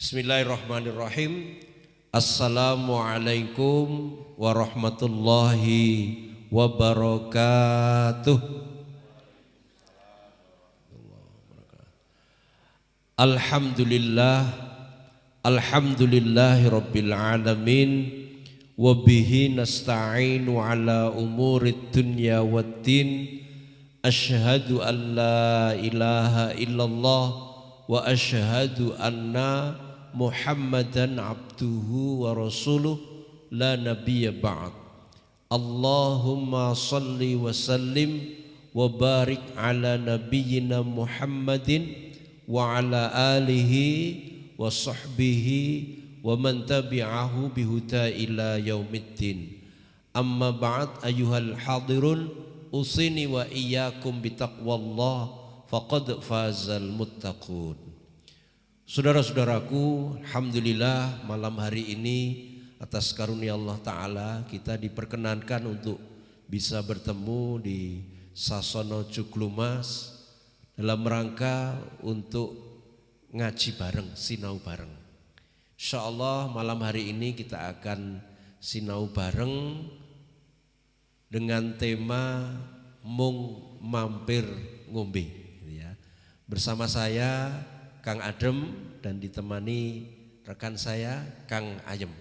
Bismillahirrahmanirrahim. Assalamualaikum warahmatullahi wabarakatuh. Alhamdulillah, alhamdulillahi rabbil alamin, wa bihi nasta'inu ala umurid dunya waddin. Asyhadu an la ilaha illallah wa asyhadu anna Muhammadan abduhu wa rasuluh la nabiyya ba'd. Allahumma salli wa sallim wa barik ala nabiyyina Muhammadin wa ala alihi wa sahbihi wa man tabi'ahu bihuda ila yaumiddin. Amma ba'd, ayyuhal hadirun, usini wa iyyakum bitaqwallah faqad fazal muttaqun. Saudara-saudaraku, alhamdulillah malam hari ini atas karunia Allah Ta'ala kita diperkenankan untuk bisa bertemu di Sasono Joglomas dalam rangka untuk ngaji bareng, sinau bareng. Insyaallah malam hari ini kita akan sinau bareng dengan tema mung mampir ngombe, ya. Bersama saya Kang Adem dan ditemani rekan saya Kang Ayem.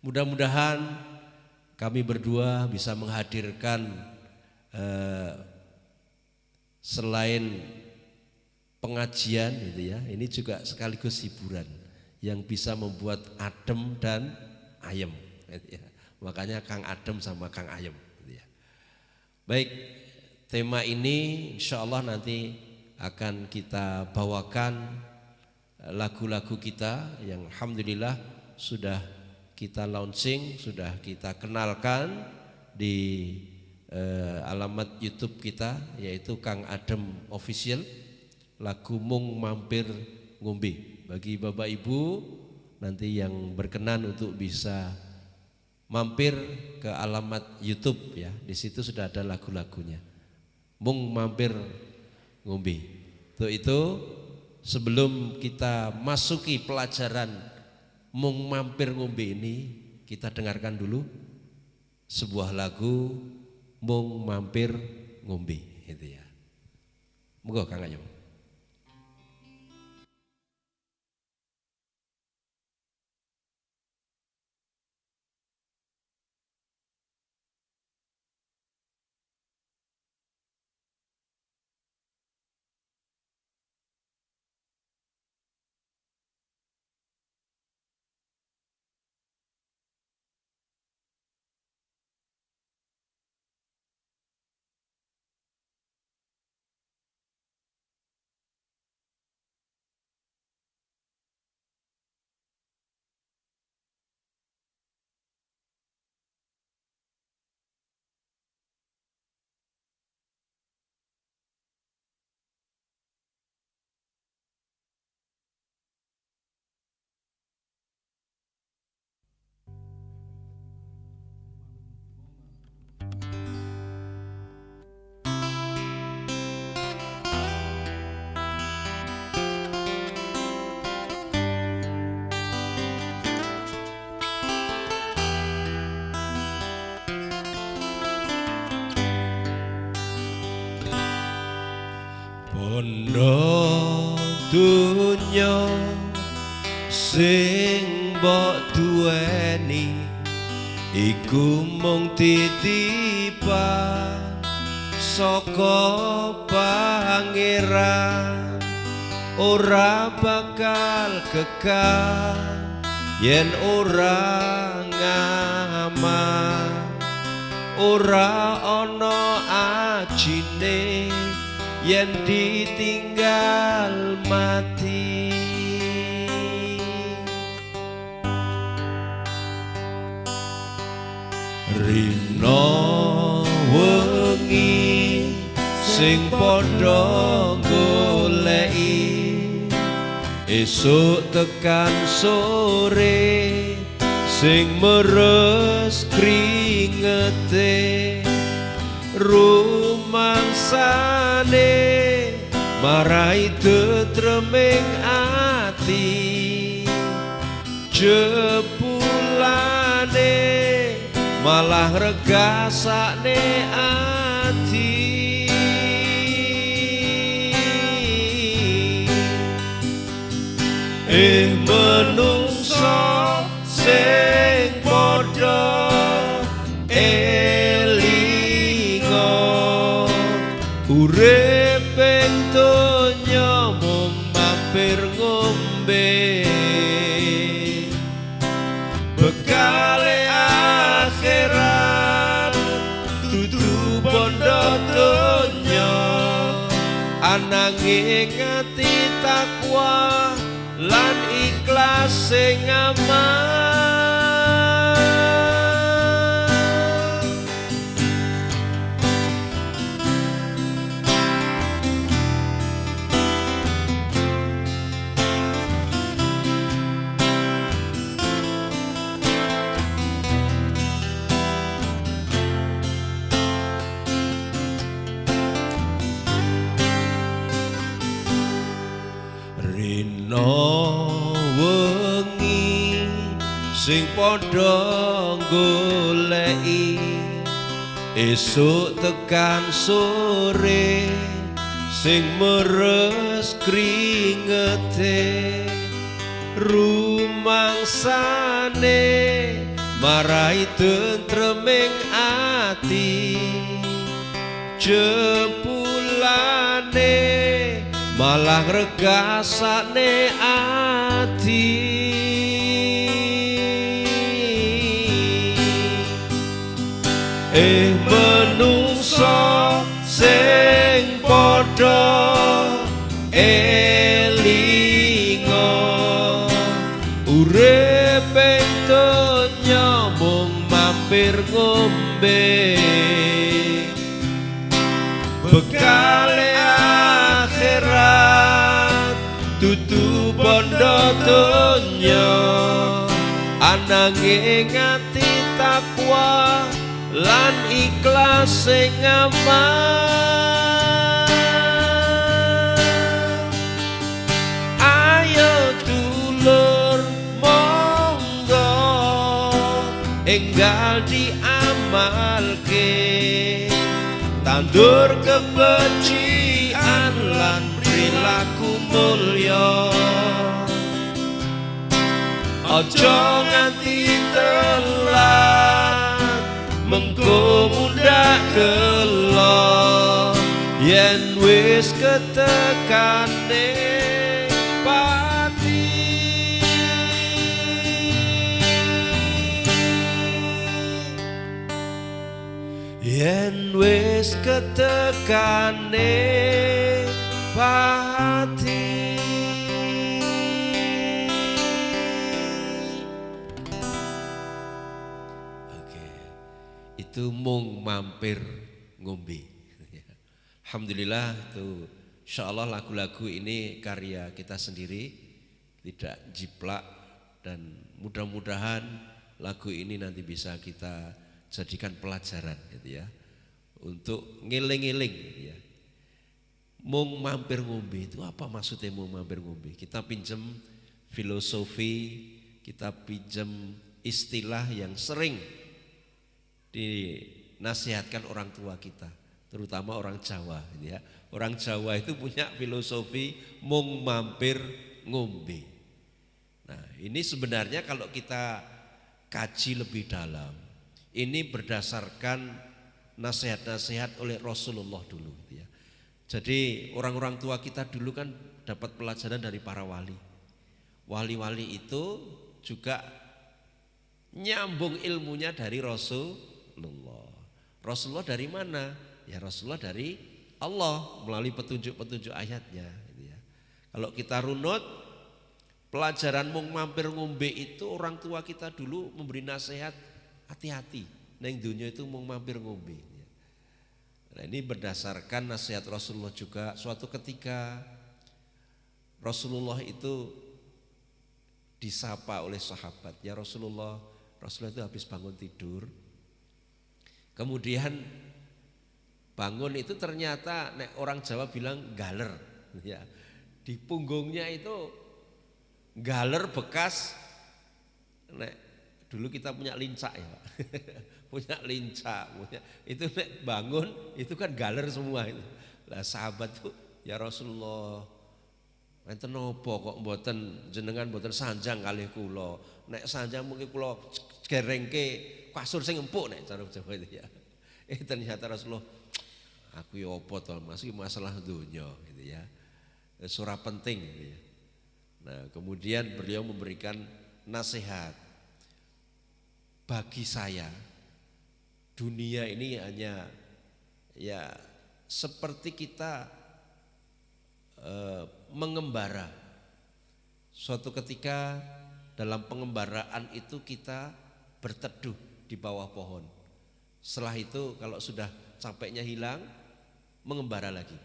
Mudah-mudahan kami berdua bisa menghadirkan selain pengajian, gitu ya, ini juga sekaligus hiburan yang bisa membuat adem dan ayem, gitu ya. Makanya Kang Adem sama Kang Ayem, gitu ya. Baik, tema ini insya Allah nanti akan kita bawakan lagu-lagu kita yang alhamdulillah sudah kita launching, sudah kita kenalkan di alamat YouTube kita, yaitu Kang Adem Official, lagu Mung Mampir Ngombe. Bagi Bapak Ibu nanti yang berkenan untuk bisa mampir ke alamat YouTube, ya, di situ sudah ada lagu-lagunya. Mung Mampir Ngombe. Itu sebelum kita masuki pelajaran Mung Mampir Ngombe ini, kita dengarkan dulu sebuah lagu Mung Mampir Ngombe, itu ya. Monggo Kang Ayem. Bondo dunya sing mbok duweni iku mung titipan saka pangeran, ora bakal kekal yen ora ngamal, ora ana ajine yen ditinggal mati. Rina wengi sing padha goleki, esuk tekan sore sing meres kringete, rumangsane marai tetreming ati. jebulane malah regasane ati. Menungso sing padha elingo urip ing donya mung mampir ngombe bekale akhirat dudu bondo donya ananging ati takwa lan ikhlas sing aman. Wengi sing padha goleki esuk tekan sore sing meres kringete rumangsane marai tentreming ati jebulane malah regasane ati. Menungso sing padha elingo urip ing donya mung mampir ngombe bekale akhirat dudu bondo donya ananging ati takwa lan ikhlas sing aman. Ayo dulur monggo enggal diamalke tandur kebencian lan perilaku mulya aja nganti telat mengko mundak gelo yen wis ketekane pati. Yen wis ketekane pati. Itu mung mampir ngombe. Alhamdulillah itu insyaallah lagu-lagu ini karya kita sendiri, tidak jiplak, dan mudah-mudahan lagu ini nanti bisa kita jadikan pelajaran gitu ya, untuk ngiling-ngiling gitu ya. Mung mampir ngombe itu apa maksudnya mung mampir ngombe? Kita pinjam filosofi, kita pinjam istilah yang sering dinasihatkan orang tua kita, terutama orang Jawa ya. Orang Jawa itu punya filosofi mung mampir ngombe. Nah, ini sebenarnya kalau kita kaji lebih dalam, ini berdasarkan nasihat-nasihat oleh Rasulullah dulu ya. Jadi orang-orang tua kita dulu kan dapat pelajaran dari para wali. Wali-wali itu juga nyambung ilmunya dari Rasulullah. Rasulullah dari mana? Ya Rasulullah dari Allah melalui petunjuk-petunjuk ayatnya gitu ya. Kalau kita runut pelajaran mung mampir ngombe itu orang tua kita dulu memberi nasihat hati-hati. Neng dunia itu mung mampir ngombe. Nah, ini berdasarkan nasihat Rasulullah juga. Suatu ketika Rasulullah itu disapa oleh sahabat, ya Rasulullah itu habis bangun tidur. Kemudian bangun itu ternyata orang Jawa bilang galer ya. Di punggungnya itu galer bekas nek dulu kita punya lincak ya Pak. Punya lincak, itu nek bangun itu kan galer semua itu. Lah sahabat tuh ya Rasulullah, enten napa kok mboten jenengan mboten sanjang kalih kula. Nek sanjang mungkin kula gerengke kasur sing empuk nek cara Jawa itu ya. Ternyata Rasulullah, aku ya apa to Mas, iki masalah donya gitu ya. Surah penting gitu ya. Nah, kemudian beliau memberikan nasihat. Bagi saya dunia ini hanya ya seperti kita mengembara. Suatu ketika dalam pengembaraan itu kita berteduh di bawah pohon. Setelah itu kalau sudah capeknya hilang, mengembara lagi,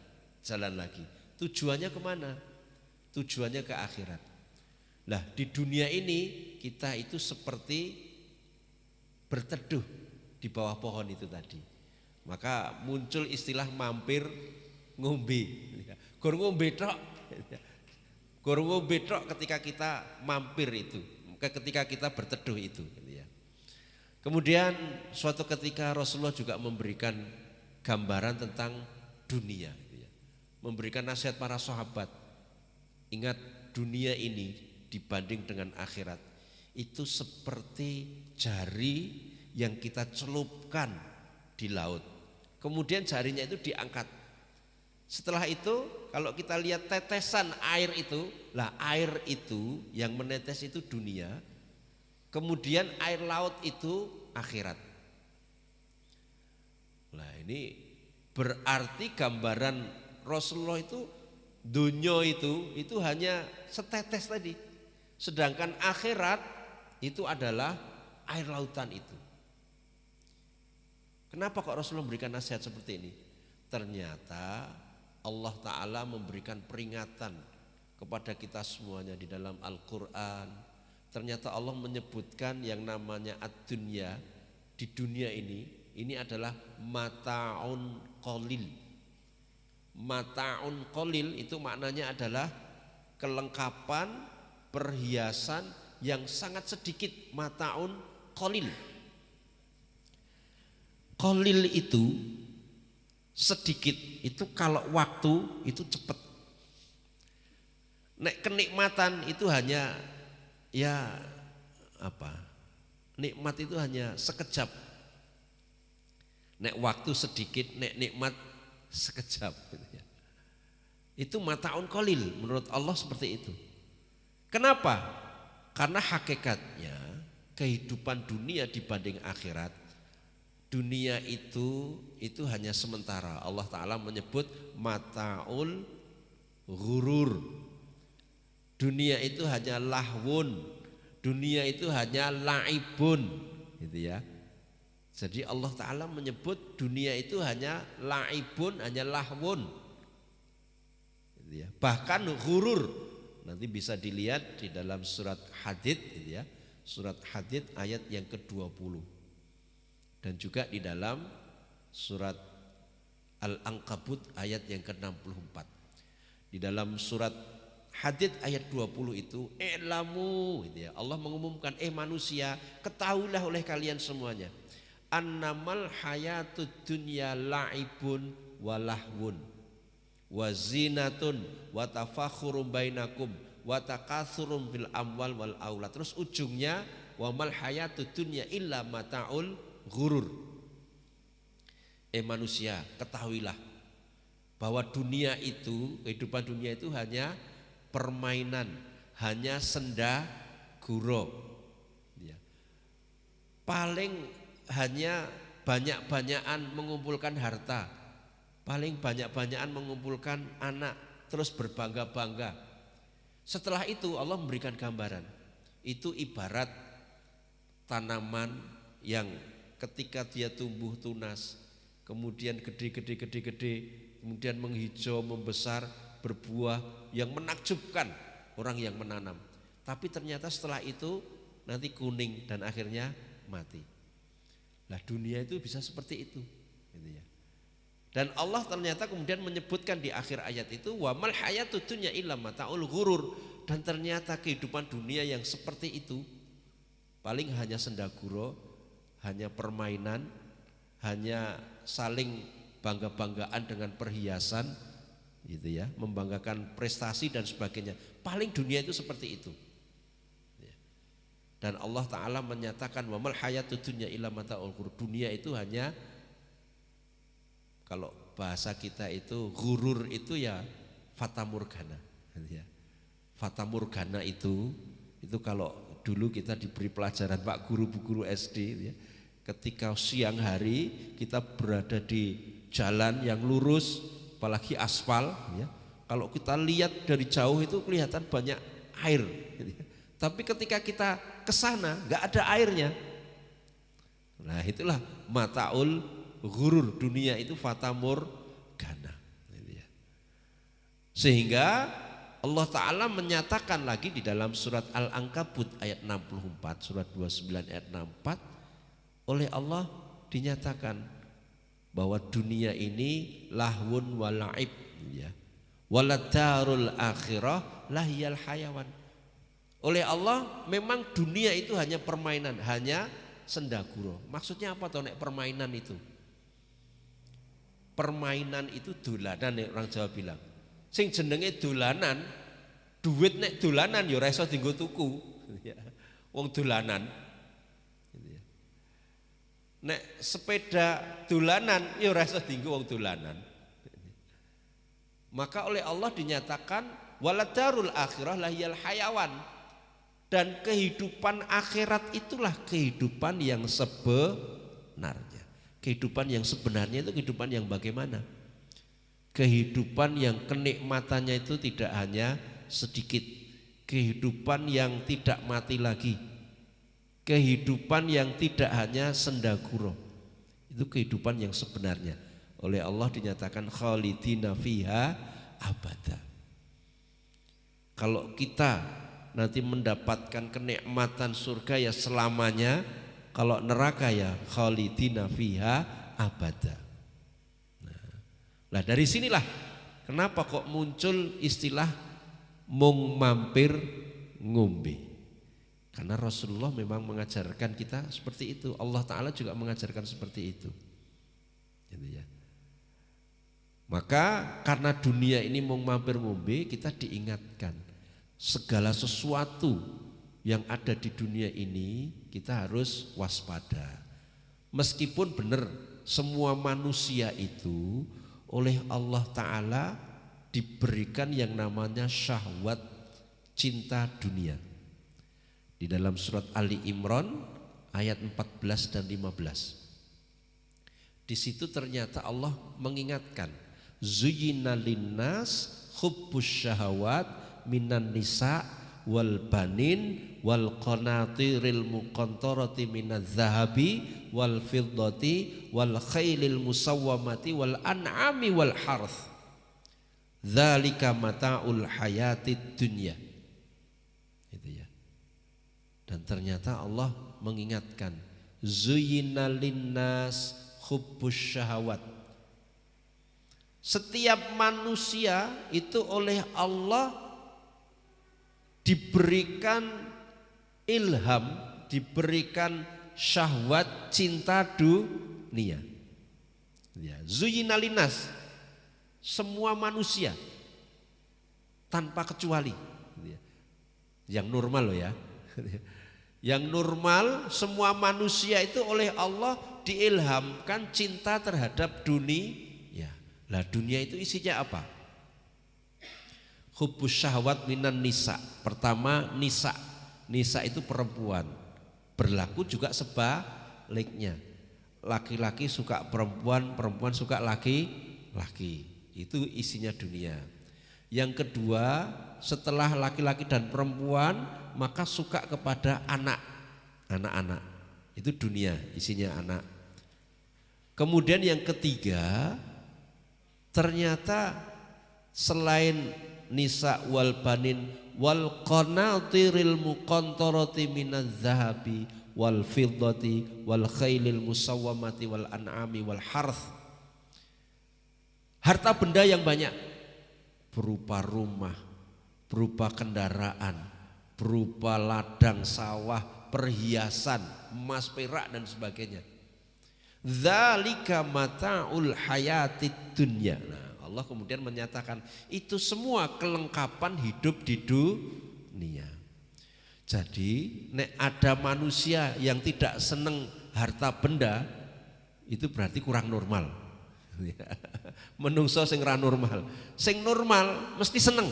jalan lagi. Tujuannya kemana? Tujuannya ke akhirat. Nah di dunia ini kita itu seperti berteduh di bawah pohon itu tadi. Maka muncul istilah mampir ngombe. Gor ngombe tok. Gor ngombe tok ketika kita mampir itu, ketika kita berteduh itu. Kemudian suatu ketika Rasulullah juga memberikan gambaran tentang dunia. Memberikan nasihat para sahabat. Ingat dunia ini dibanding dengan akhirat itu seperti jari yang kita celupkan di laut. Kemudian jarinya itu diangkat. Setelah itu kalau kita lihat tetesan air itu, lah air itu yang menetes itu dunia. Kemudian air laut itu akhirat. Nah ini berarti gambaran Rasulullah itu dunia itu hanya setetes tadi. Sedangkan akhirat itu adalah air lautan itu. Kenapa kok Rasulullah memberikan nasihat seperti ini? Ternyata Allah Ta'ala memberikan peringatan kepada kita semuanya di dalam Al-Quran. Ternyata Allah menyebutkan yang namanya ad-dunya, di dunia ini adalah mata'un qalil. Mata'un qalil itu maknanya adalah kelengkapan, perhiasan yang sangat sedikit, mata'un qalil. Qalil itu sedikit, itu kalau waktu itu cepat. Nek kenikmatan itu hanya ya apa? Nikmat itu hanya sekejap. Nek waktu sedikit, nek nikmat sekejap. Itu mata'un qalil menurut Allah seperti itu. Kenapa? Karena hakikatnya kehidupan dunia dibanding akhirat, dunia itu hanya sementara. Allah Ta'ala menyebut mata'ul ghurur. Dunia itu hanya lahwun, dunia itu hanya laibun, gitu ya. Jadi Allah Ta'ala menyebut dunia itu hanya laibun, hanya lahwun, gitu ya. Bahkan ghurur. Nanti bisa dilihat di dalam surat Hadid gitu ya. Surat Hadid ayat yang ke-20. Dan juga di dalam surat Al-Ankabut ayat yang ke-64. Di dalam surat Hadid ayat 20 itu i'lamu gitu ya. Allah mengumumkan manusia, ketahuilah oleh kalian semuanya. Annamal hayatud dunya la'ibun walahwun wa zinatun wa tafakhurum bainakum wa takatsurum fil amwal wal aulad. Terus ujungnya wa mal hayatud dunya illa mataul ghurur. Manusia, ketahuilah bahwa dunia itu, kehidupan dunia itu hanya permainan, hanya senda gurau. Ya. Paling hanya banyak-banyakan mengumpulkan harta, paling banyak-banyakan mengumpulkan anak, terus berbangga-bangga. Setelah itu Allah memberikan gambaran. Itu ibarat tanaman yang ketika dia tumbuh tunas, kemudian gede, kemudian menghijau, membesar, berbuah yang menakjubkan orang yang menanam. Tapi ternyata setelah itu nanti kuning dan akhirnya mati. Nah dunia itu bisa seperti itu, gitu ya. Dan Allah ternyata kemudian menyebutkan di akhir ayat itu wa mal hayatud dunya illa mataul ghurur. Dan ternyata kehidupan dunia yang seperti itu paling hanya sendaguro, hanya permainan, hanya saling bangga-banggaan dengan perhiasan gitu ya, membanggakan prestasi dan sebagainya. Paling dunia itu seperti itu. Dan Allah Ta'ala menyatakan wa mal hayatud dunya illa mata'ul ghurur. Dunia itu hanya, kalau bahasa kita itu ghurur itu ya fatamorgana ya. Fatamorgana itu kalau dulu kita diberi pelajaran Pak Guru, Bu Guru SD ya, ketika siang hari kita berada di jalan yang lurus apalagi aspal ya, kalau kita lihat dari jauh itu kelihatan banyak air gitu ya. Tapi ketika kita ke sana nggak ada airnya. Nah, itulah mataul ghurur, dunia itu fatamorgana gitu ya. Sehingga Allah Ta'ala menyatakan lagi di dalam surat Al-Ankabut ayat 64, surat 29 ayat 64, oleh Allah dinyatakan bahwa dunia ini lahwun wa la'ib ya. Waladarul akhirah lahiyal hayawan. Oleh Allah memang dunia itu hanya permainan, hanya sendaguro. Maksudnya apa toh nek permainan itu? Permainan itu dolanan nek orang Jawa bilang. Sing jenenge dolanan, duit nek dolanan ya ora iso dienggo tuku. Wong dolanan. Nek sepeda dolanan ya ora iso dienggo wong dolanan. Maka oleh Allah dinyatakan waladarul akhirah lahiyal hayawan. Dan kehidupan akhirat itulah kehidupan yang sebenarnya. Kehidupan yang sebenarnya itu kehidupan yang bagaimana? Kehidupan yang kenikmatannya itu tidak hanya sedikit. Kehidupan yang tidak mati lagi. Kehidupan yang tidak hanya sendaguro. Itu kehidupan yang sebenarnya. Oleh Allah dinyatakan khalidina fiha abada. Kalau kita nanti mendapatkan kenikmatan surga ya selamanya, kalau neraka ya khalidina fiha abada. Nah, dari sinilah kenapa kok muncul istilah mung mampir ngombe. Karena Rasulullah memang mengajarkan kita seperti itu. Allah Ta'ala juga mengajarkan seperti itu. Gitu ya. Maka karena dunia ini mung mampir ngombe, kita diingatkan segala sesuatu yang ada di dunia ini kita harus waspada. Meskipun benar semua manusia itu oleh Allah Ta'ala diberikan yang namanya syahwat cinta dunia. Di dalam surat Ali Imran ayat 14 dan 15. Di situ ternyata Allah mengingatkan zuyyina linnas hubbus syahawat minan nisa wal banin wal qanatiril muqantarati minadz zahabi wal fiddati wal khailil musawwamati wal an'ami wal harth dzalika mata'ul hayatid dunya. Itu ya. Dan ternyata Allah mengingatkan zuyyina linnas hubbus syahawat. Setiap manusia itu oleh Allah diberikan ilham, diberikan syahwat cinta dunia. Ya, zuyyina linnas, semua manusia tanpa kecuali. Yang normal loh ya. Yang normal semua manusia itu oleh Allah diilhamkan cinta terhadap dunia. Lah dunia itu isinya apa? Hubbus syahwat minan nisa. Pertama nisa. Nisa itu perempuan. Berlaku juga sebaliknya. Laki-laki suka perempuan, perempuan suka laki-laki. Itu isinya dunia. Yang kedua, setelah laki-laki dan perempuan, maka suka kepada anak-anak. Itu dunia, isinya anak. Kemudian yang ketiga, ternyata selain nisa wal banin wal qanatiril muqantarati minadz zahabi wal fiddati wal khailil musawwamati wal an'ami wal harth, harta benda yang banyak berupa rumah, berupa kendaraan, berupa ladang sawah, perhiasan, emas, perak dan sebagainya. Dzalika mata'ul hayatid dunya. Nah, Allah kemudian menyatakan itu semua kelengkapan hidup di dunia. Jadi nek ada manusia yang tidak seneng harta benda, itu berarti kurang normal. Menungso sing ra normal. Sing normal mesti seneng.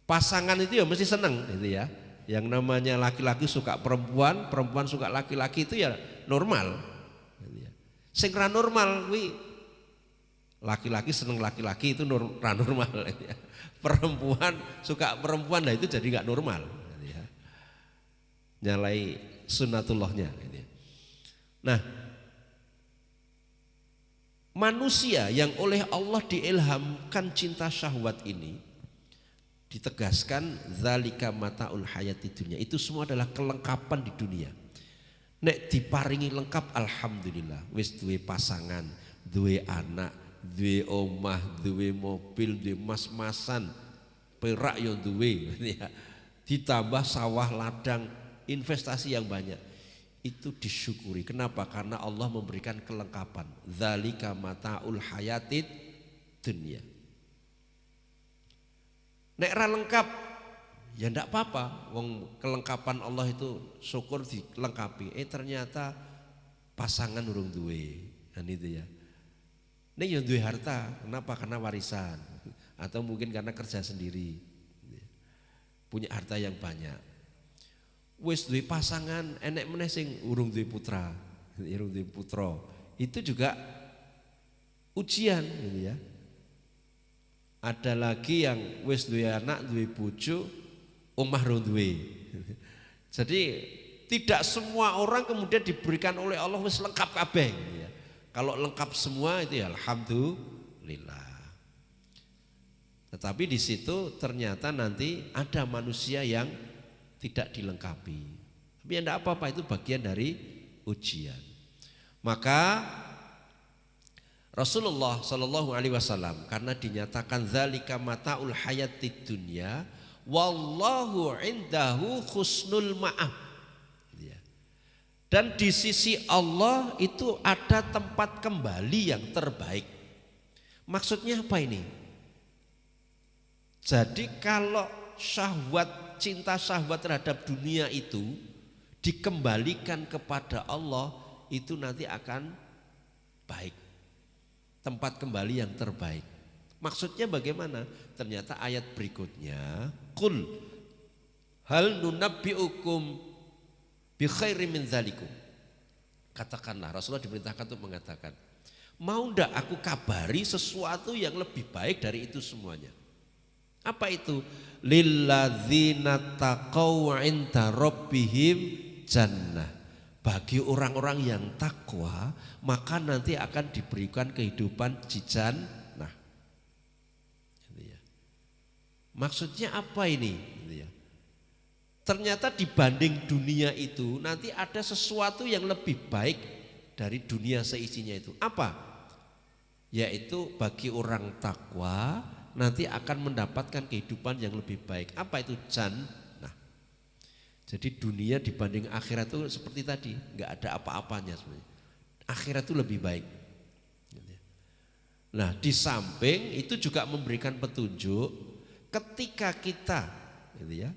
Pasangan itu ya mesti seneng itu ya. Yang namanya laki-laki suka perempuan, perempuan suka laki-laki itu ya normal. Sing ra normal kuwi laki-laki seneng laki-laki itu ra normal ya. Perempuan suka perempuan, nah itu jadi nggak normal ya. Nyalai sunnatullahnya gitu ya. Nah, manusia yang oleh Allah diilhamkan cinta syahwat ini ditegaskan zalika mataul hayati dunia, itu semua adalah kelengkapan di dunia. Nek diparingi lengkap alhamdulillah, wis duwe pasangan, duwe anak, duwe omah, duwe mobil, duwe mas-masan, perak yang duwe ya. Ditambah sawah ladang, investasi yang banyak. Itu disyukuri. Kenapa? Karena Allah memberikan kelengkapan. Dzalika mataul hayatid dunya. Nek ra lengkap ya ndak apa-apa. Wong kelengkapan Allah itu syukur dilengkapi. Ternyata pasangan urung duwe. Kan itu ya. Nek yang duwe harta, kenapa? Karena warisan atau mungkin karena kerja sendiri. Punya harta yang banyak. Wis duwe pasangan, enek meneh sing urung duwe putra, urung duwe putra. Itu juga ujian gitu ya. Ada lagi yang wis duwe anak, duwe bojo, omah rong duwe. Jadi tidak semua orang kemudian diberikan oleh Allah wis lengkap kabeh gitu ya. Kalau lengkap semua itu ya alhamdulillah. Tetapi di situ ternyata nanti ada manusia yang tidak dilengkapi. Tapi ya enggak apa-apa, itu bagian dari ujian. Maka Rasulullah Shallallahu Alaihi Wasallam karena dinyatakan zalika mataul hayatid dunya wallahu indahu husnul ma'ab. Dan di sisi Allah itu ada tempat kembali yang terbaik. Maksudnya apa ini? Jadi kalau syahwat, cinta syahwat terhadap dunia itu dikembalikan kepada Allah, itu nanti akan baik. Tempat kembali yang terbaik. Maksudnya bagaimana? Ternyata ayat berikutnya, qul hal nunabbiukum bi khairin min dzalikum. Katakanlah, Rasulullah diperintahkan untuk mengatakan, mau ndak aku kabari sesuatu yang lebih baik dari itu semuanya? Apa itu? Lilladzina taqaw 'inda rabbihim jannah. Bagi orang-orang yang takwa, maka nanti akan diberikan kehidupan di jannah. Maksudnya apa ini? Ternyata dibanding dunia itu nanti ada sesuatu yang lebih baik dari dunia seisinya itu. Apa? Yaitu bagi orang takwa nanti akan mendapatkan kehidupan yang lebih baik. Apa itu jannah? Jadi dunia dibanding akhirat itu seperti tadi, nggak ada apa-apanya sebenarnya. Akhirat itu lebih baik. Nah, di samping itu juga memberikan petunjuk ketika kita, gitu ya,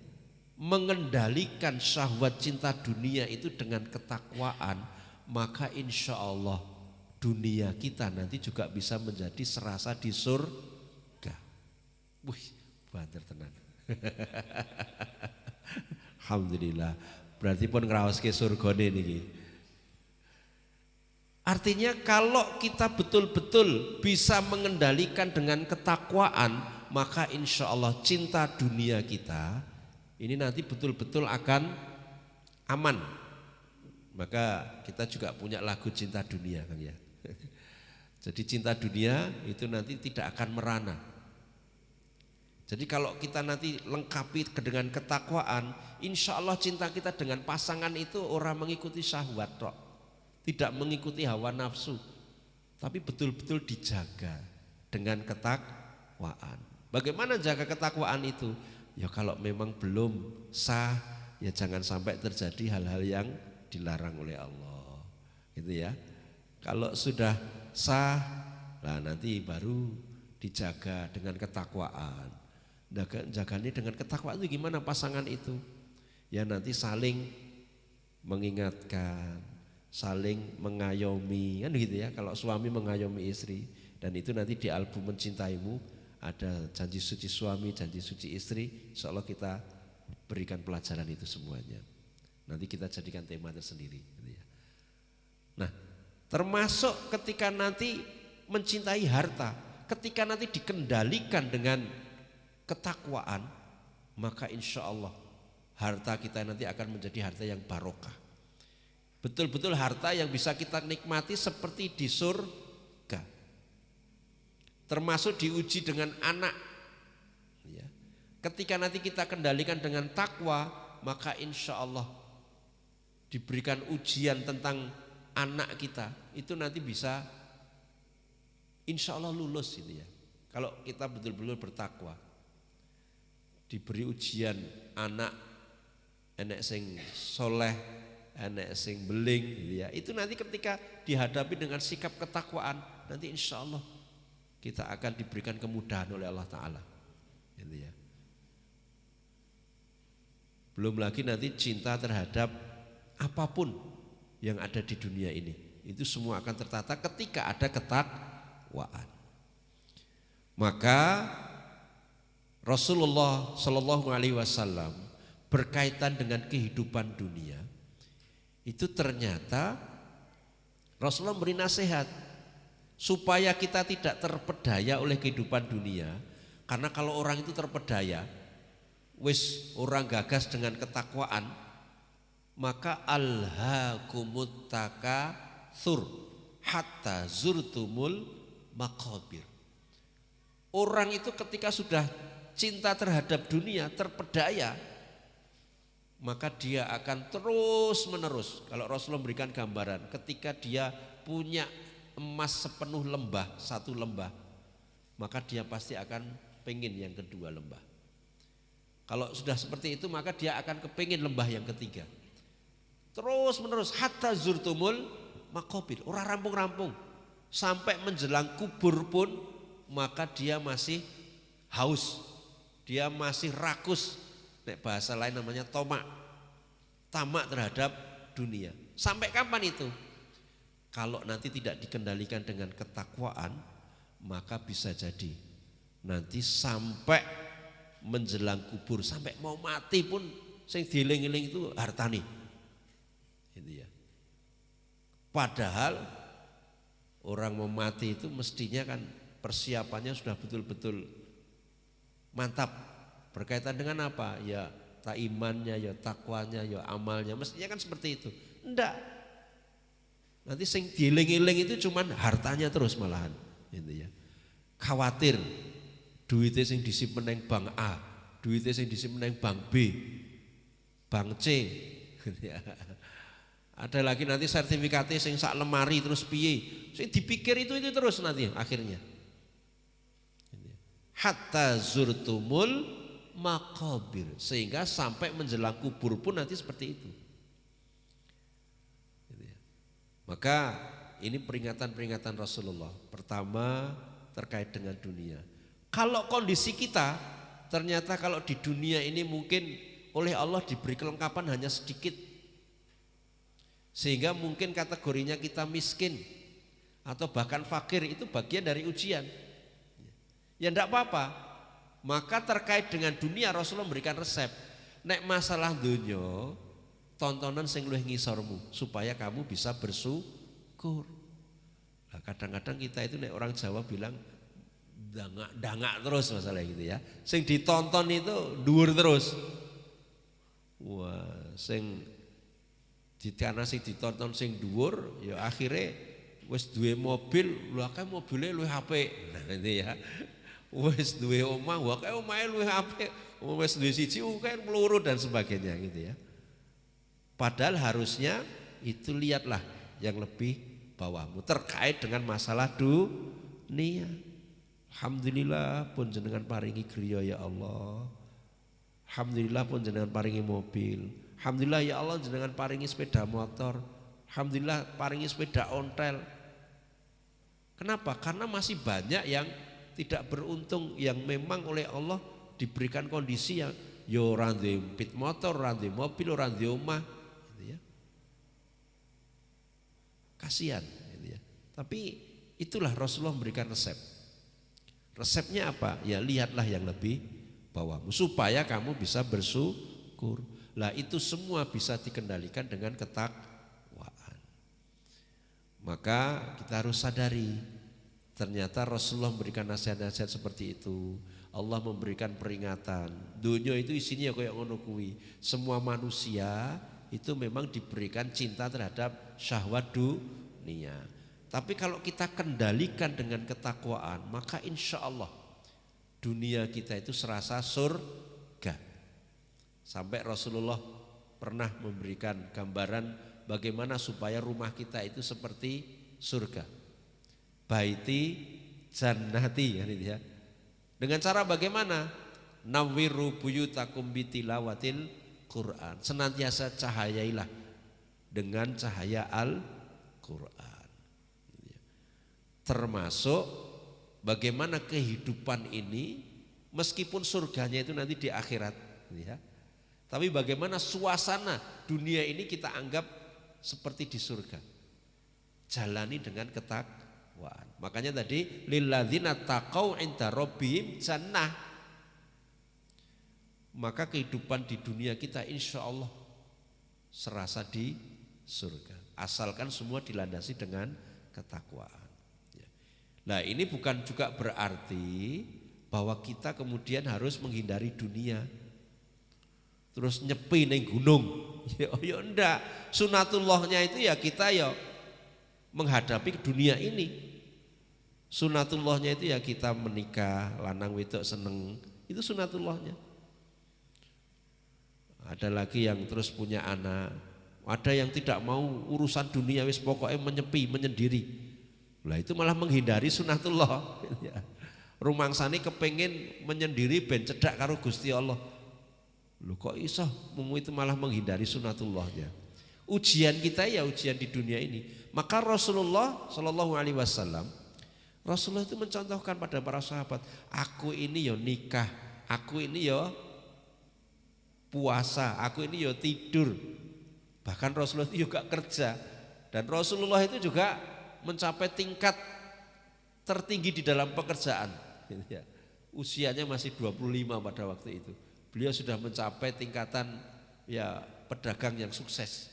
mengendalikan syahwat cinta dunia itu dengan ketakwaan, maka insya Allah dunia kita nanti juga bisa menjadi serasa di surga. Wih, banter tenan. Alhamdulillah, berarti pun ngraoske surgane niki. Artinya kalau kita betul-betul bisa mengendalikan dengan ketakwaan, maka insya Allah cinta dunia kita ini nanti betul-betul akan aman. Maka kita juga punya lagu cinta dunia kan ya. Jadi cinta dunia itu nanti tidak akan merana. Jadi kalau kita nanti lengkapi dengan ketakwaan, insya Allah cinta kita dengan pasangan itu orang mengikuti syahwat, tidak mengikuti hawa nafsu, tapi betul-betul dijaga dengan ketakwaan. Bagaimana jaga ketakwaan itu? Ya kalau memang belum sah, ya jangan sampai terjadi hal-hal yang dilarang oleh Allah. Gitu ya. Kalau sudah sah, nah nanti baru dijaga dengan ketakwaan. Jaganya dengan ketakwaan itu gimana pasangan itu? Ya nanti saling mengingatkan, saling mengayomi, kan gitu ya. Kalau suami mengayomi istri, dan itu nanti di album Mencintaimu ada janji suci suami, janji suci istri. Insya Allah kita berikan pelajaran itu semuanya. Nanti kita jadikan tema tersendiri. Gitu ya. Nah, termasuk ketika nanti mencintai harta, ketika nanti dikendalikan dengan ketakwaan, maka insya Allah harta kita nanti akan menjadi harta yang barokah. Betul-betul harta yang bisa kita nikmati seperti di surga. Termasuk diuji dengan anak. Ya. Ketika nanti kita kendalikan dengan takwa, maka insya Allah diberikan ujian tentang anak kita, itu nanti bisa insya Allah lulus gitu ya. Kalau kita betul-betul bertakwa, diberi ujian anak, enek sing soleh, enek sing beling gitu ya. Itu nanti ketika dihadapi dengan sikap ketakwaan, nanti insya Allah kita akan diberikan kemudahan oleh Allah Ta'ala gitu ya. Belum lagi nanti cinta terhadap apapun yang ada di dunia ini, itu semua akan tertata ketika ada ketakwaan. Maka Rasulullah Shallallahu Alaihi Wasallam berkaitan dengan kehidupan dunia, itu ternyata Rasulullah memberi nasihat supaya kita tidak terpedaya oleh kehidupan dunia. Karena kalau orang itu terpedaya, wis orang gagas dengan ketakwaan, maka alhaakumut takatsur hatta zurtumul maqabir. Orang itu ketika sudah cinta terhadap dunia, terpedaya, maka dia akan terus menerus. Kalau Rasulullah memberikan gambaran, ketika dia punya emas sepenuh lembah, satu lembah, maka dia pasti akan pengen yang kedua lembah. Kalau sudah seperti itu, maka dia akan kepingin lembah yang ketiga. Terus menerus hatta zurtumul maqabir, orang rampung-rampung sampai menjelang kubur pun, maka dia masih haus, dia masih rakus. Nek bahasa lain namanya tomak, tamak terhadap dunia. Sampai kapan itu? Kalau nanti tidak dikendalikan dengan ketakwaan, maka bisa jadi nanti sampai menjelang kubur, sampai mau mati pun sing dieling-eling itu hartane. Gitu ya. Padahal orang mau mati itu mestinya kan persiapannya sudah betul-betul mantap. Berkaitan dengan apa? Ya tak imannya, ya takwanya, ya amalnya. Mestinya kan seperti itu. Enggak. Nanti sing dieling-eling itu cuman hartanya terus malahan. Gitu ya. Khawatir duitnya sing disimpen nang bank A, duitnya sing disimpen nang bank B, bank C. Ada lagi nanti sertifikatnya sing sak lemari terus piye. Sing dipikir itu terus nanti akhirnya. Hatta zurtumul maqabir, sehingga sampai menjelang kubur pun nanti seperti itu. Maka ini peringatan-peringatan Rasulullah. Pertama terkait dengan dunia. Kalau kondisi kita ternyata kalau di dunia ini mungkin oleh Allah diberi kelengkapan hanya sedikit, sehingga mungkin kategorinya kita miskin atau bahkan fakir, itu bagian dari ujian. Ya enggak apa-apa. Maka terkait dengan dunia Rasulullah memberikan resep. Nek masalah dunia, tontonan sing luwih ngisormu supaya kamu bisa bersyukur. Nah, kadang-kadang kita itu nek orang Jawa bilang dangak terus masalah gitu ya. Sing ditonton itu dhuwur terus. Wah, karena sing ditonton sing dhuwur, ya akhirnya wis duwe mobil, lha kae mobile luwih apik. Nah, gitu ya. Wis duwe omah, wah kae omahe luwih apik. Wis duwe siji kae peluru dan sebagainya gitu ya. Padahal harusnya itu lihatlah yang lebih bawahmu terkait dengan masalah dunia. Alhamdulillah pun jenengan paringi griya ya Allah. Alhamdulillah pun jenengan paringi mobil. Alhamdulillah ya Allah jenengan paringi sepeda motor, alhamdulillah paringi sepeda ontel. Kenapa? Karena masih banyak yang tidak beruntung, yang memang oleh Allah diberikan kondisi yang yo ora ndek pit motor, ora ndek mobil, ora ndek omah gitu ya. Kasihan gitu ya. Tapi itulah Rasulullah memberikan resep. Resepnya apa? Ya lihatlah yang lebih bawahmu supaya kamu bisa bersyukur. Lah itu semua bisa dikendalikan dengan ketakwaan. Maka kita harus sadari ternyata Rasulullah memberikan nasihat-nasihat seperti itu. Allah memberikan peringatan. Dunia itu isinya kayak ngono kuwi. Semua manusia itu memang diberikan cinta terhadap syahwat dunia. Tapi kalau kita kendalikan dengan ketakwaan, maka insya Allah dunia kita itu serasa surga. Sampai Rasulullah pernah memberikan gambaran bagaimana supaya rumah kita itu seperti surga. Baiti jannati kan itu ya. Dengan cara bagaimana? Nawwiru buyutakum bitilawatil Quran. Senantiasa cahayailah dengan cahaya Al-Quran. Termasuk bagaimana kehidupan ini meskipun surganya itu nanti di akhirat ya. Tapi bagaimana suasana dunia ini kita anggap seperti di surga. Jalani dengan ketakwaan. Makanya tadi lilladzina taqau inda rabbihim jannah. Maka kehidupan di dunia kita insya Allah serasa di surga. Asalkan semua dilandasi dengan ketakwaan. Nah ini bukan juga berarti bahwa kita kemudian harus menghindari dunia. Terus nyepi neng gunung. Ya enggak. Sunatullahnya itu ya kita ya menghadapi dunia ini. Sunatullahnya itu ya kita menikah, lanang wedok seneng. Itu sunatullahnya. Ada lagi yang terus punya anak. Ada yang tidak mau urusan dunia wis pokoknya menyepi, menyendiri. Lah itu malah menghindari sunatullah. Rumangsane kepengen menyendiri ben cedak karo Gusti Allah. Loh kok iso itu malah menghindari sunatullahnya. Ujian kita ya ujian di dunia ini. Maka Rasulullah Shallallahu Alaihi Wasallam, Rasulullah itu mencontohkan pada para sahabat, aku ini yo nikah, aku ini yo puasa, aku ini yo tidur. Bahkan Rasulullah itu juga kerja. Dan Rasulullah itu juga mencapai tingkat tertinggi di dalam pekerjaan. Usianya masih 25 pada waktu itu. Beliau sudah mencapai tingkatan ya pedagang yang sukses.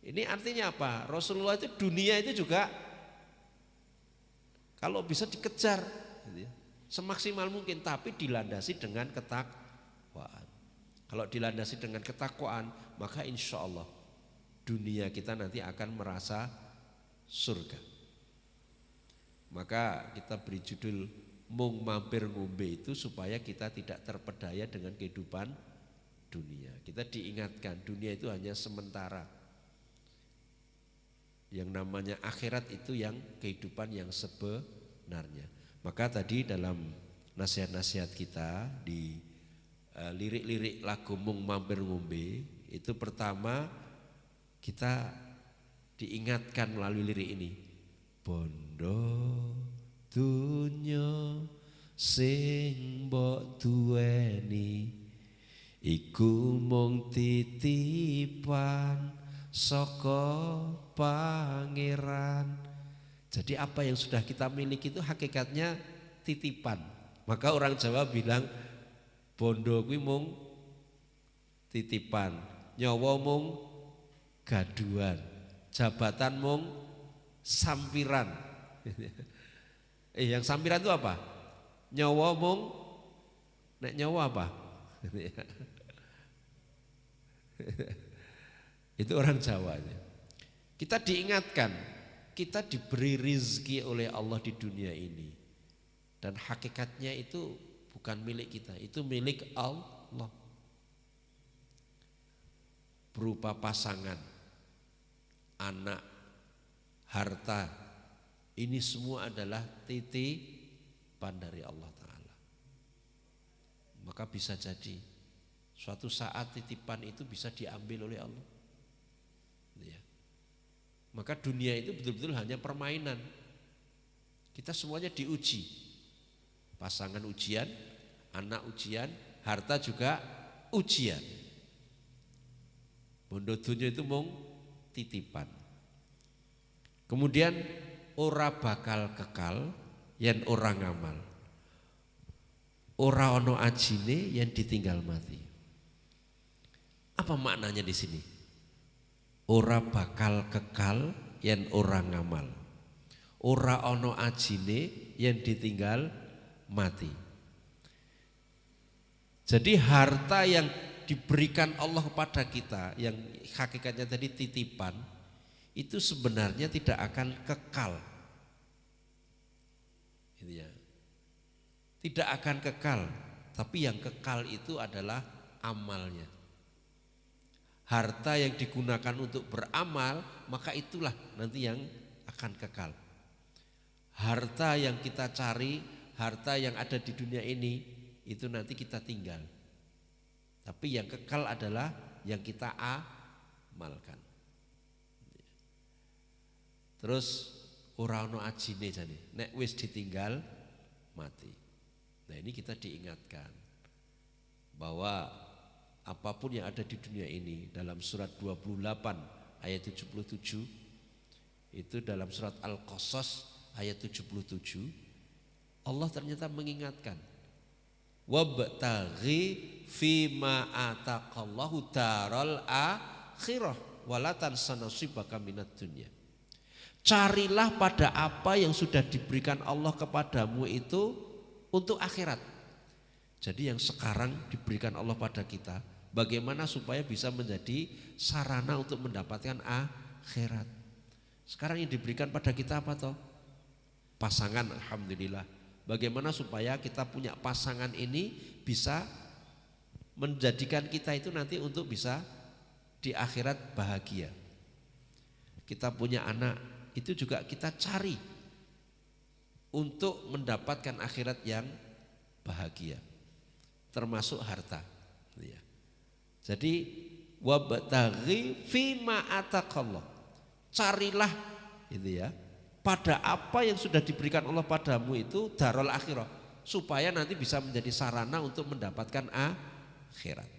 Ini artinya apa? Rasulullah itu dunia itu juga kalau bisa dikejar semaksimal mungkin, tapi dilandasi dengan ketakwaan. Kalau dilandasi dengan ketakwaan, maka insya Allah dunia kita nanti akan merasa surga. Maka kita beri judul mung mampir ngombe itu supaya kita tidak terpedaya dengan kehidupan dunia. Kita diingatkan dunia itu hanya sementara. Yang namanya akhirat itu yang kehidupan yang sebenarnya. Maka tadi dalam nasihat-nasihat kita di lirik-lirik lagu mung mampir ngombe itu pertama kita diingatkan melalui lirik ini. Bondo dunya sing mbok duweni iku mung titipan saka pangeran. Jadi apa yang sudah kita miliki itu hakikatnya titipan. Maka orang Jawa bilang bondo kuwi mung titipan, nyawa mung gaduhan, jabatan mung sampiran. Yang sampiran itu apa? Nyawa mung, nek nyawa apa? Itu orang Jawa. Kita diingatkan, kita diberi rizki oleh Allah di dunia ini. Dan hakikatnya itu bukan milik kita, itu milik Allah. Berupa pasangan, anak, harta. Ini semua adalah titipan dari Allah Ta'ala. Maka bisa jadi Suatu saat titipan itu bisa diambil oleh Allah. Ya. Maka dunia itu betul-betul hanya permainan. Kita semuanya diuji. Pasangan ujian, anak ujian, harta juga ujian. Bondo dunia itu mung titipan. Kemudian ora bakal kekal yen ora ngamal. Ora ono ajine yen ditinggal mati. Apa maknanya di sini? Ora bakal kekal yen ora ngamal. Ora ono ajine yen ditinggal mati. Jadi harta yang diberikan Allah kepada kita, yang hakikatnya tadi titipan, itu sebenarnya tidak akan kekal. Gitu ya. Tidak akan kekal, tapi yang kekal itu adalah amalnya. Harta yang digunakan untuk beramal, maka itulah nanti yang akan kekal. Harta yang kita cari, harta yang ada di dunia ini, itu nanti kita tinggal. Tapi yang kekal adalah yang kita amalkan. Terus ora ono ajine jane, nek wis ditinggal mati. Nah, ini kita diingatkan bahwa apapun yang ada di dunia ini, dalam surat 28 ayat 77, itu dalam surat Al-Qasas ayat 77, Allah ternyata mengingatkan, wabtaghi fima ataqallahu daral akhirah wala tansa nasibaka minad dunya. Carilah pada apa yang sudah diberikan Allah kepadamu itu untuk akhirat. Jadi yang sekarang diberikan Allah pada kita, bagaimana supaya bisa menjadi sarana untuk mendapatkan akhirat. Sekarang yang diberikan pada kita apa toh? Pasangan, alhamdulillah. Bagaimana supaya kita punya pasangan ini bisa menjadikan kita itu nanti untuk bisa di akhirat bahagia. Kita punya anak, itu juga kita cari untuk mendapatkan akhirat yang bahagia, termasuk harta. Jadi wabtaghi fima ataqallah, carilah itu ya, pada apa yang sudah diberikan Allah padamu itu darul akhirah, supaya nanti bisa menjadi sarana untuk mendapatkan akhirat.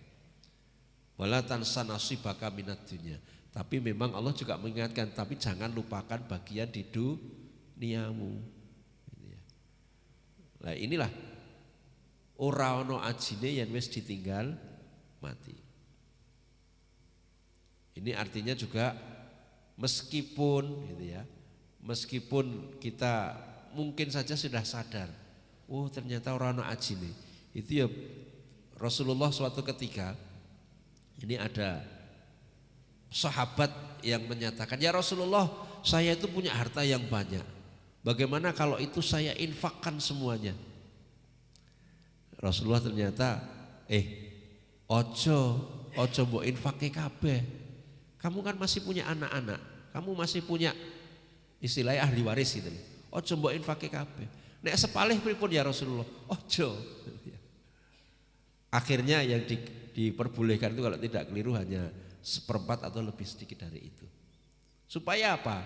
Wala tansa nasibaka minad dunya. Tapi memang Allah juga mengingatkan, tapi jangan lupakan bagian di duniamu. Nah, inilah ora ono ajine yen wis ditinggal mati. Ini artinya juga meskipun gitu ya, meskipun kita mungkin saja sudah sadar, oh ternyata ora ono ajine. Itu ya Rasulullah suatu ketika, ini ada sahabat yang menyatakan, ya Rasulullah, saya itu punya harta yang banyak. Bagaimana kalau itu saya infakkan semuanya? Rasulullah ternyata, ojo mbok infake kabeh. Kamu kan masih punya anak-anak, kamu masih punya istilahnya ahli waris gitu. Ojo mbok infake kabeh. Nek sepalih pripun ya Rasulullah? Ojo. Akhirnya yang diperbolehkan itu kalau tidak keliru hanya seperempat atau lebih sedikit dari itu. Supaya apa?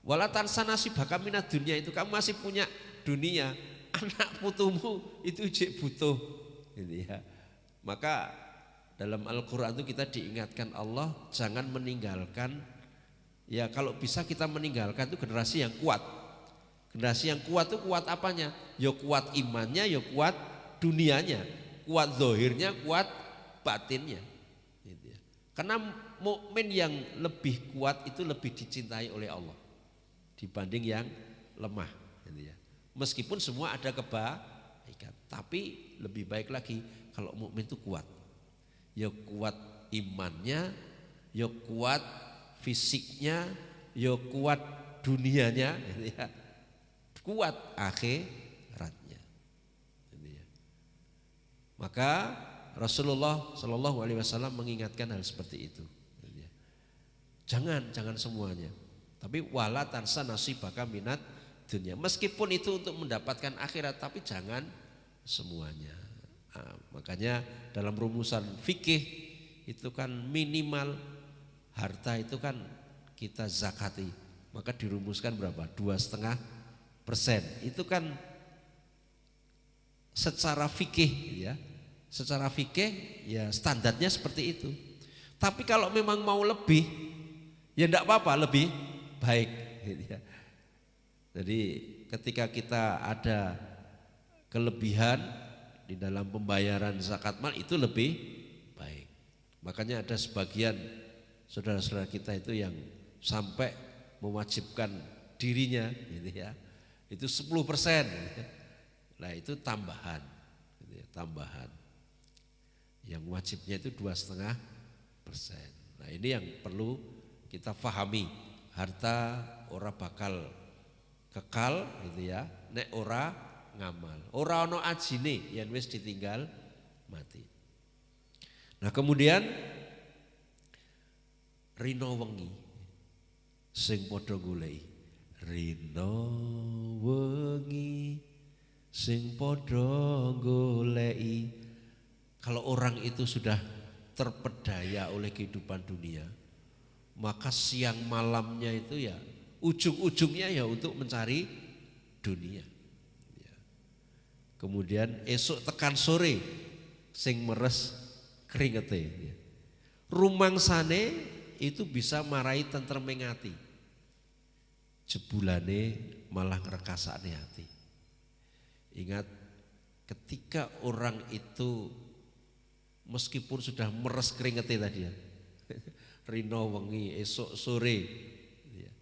Wala tansa nasibaka minad dunya, itu kamu masih punya dunia, anak putumu itu jek butuh gitu ya. Maka dalam Al-Qur'an itu kita diingatkan Allah jangan meninggalkan, ya kalau bisa kita meninggalkan itu generasi yang kuat. Generasi yang kuat itu kuat apanya? Ya kuat imannya, ya kuat dunianya, kuat zahirnya, kuat batinnya. Gitu ya. Karena mukmin yang lebih kuat itu lebih dicintai oleh Allah dibanding yang lemah. Gitu ya. Meskipun semua ada kebaikan, tapi lebih baik lagi kalau mukmin itu kuat. Ya kuat imannya, ya kuat fisiknya, ya kuat dunianya, gitu ya. Kuat akhiratnya. Gitu ya. Maka Rasulullah Shallallahu Alaihi Wasallam mengingatkan hal seperti itu. Jangan semuanya, tapi wala tansa nasibaka minat dunia. Meskipun itu untuk mendapatkan akhirat, tapi jangan semuanya. Nah, makanya dalam rumusan fikih itu kan minimal harta itu kan kita zakati, maka dirumuskan berapa? 2,5%. Itu kan secara fikih ya, secara fikih ya standarnya seperti itu. Tapi kalau memang mau lebih, ya enggak apa-apa, lebih baik gitu ya. Jadi ketika kita ada kelebihan di dalam pembayaran zakat mal itu lebih baik. Makanya ada sebagian saudara-saudara kita itu yang sampai mewajibkan dirinya gitu ya. Itu 10%. Nah itu tambahan gitu ya, tambahan. Yang wajibnya itu 2,5%. Nah ini yang perlu kita pahami. Harta ora bakal kekal gitu ya, nek ora ngamal. Ora ono ajine yen wis ditinggal mati. Nah kemudian rino wengi sing padha goleki. Rino wengi sing padha goleki. Kalau orang itu sudah terpedaya oleh kehidupan dunia, maka siang malamnya itu ya ujung-ujungnya ya untuk mencari dunia. Kemudian esok tekan sore sing meres keringete. Rumangsane itu bisa marai tentreming ati. Jebulane malah ngrekasane hati. Ingat ketika orang itu meskipun sudah meres keringete tadi ya. Rino wengi esok sore ya.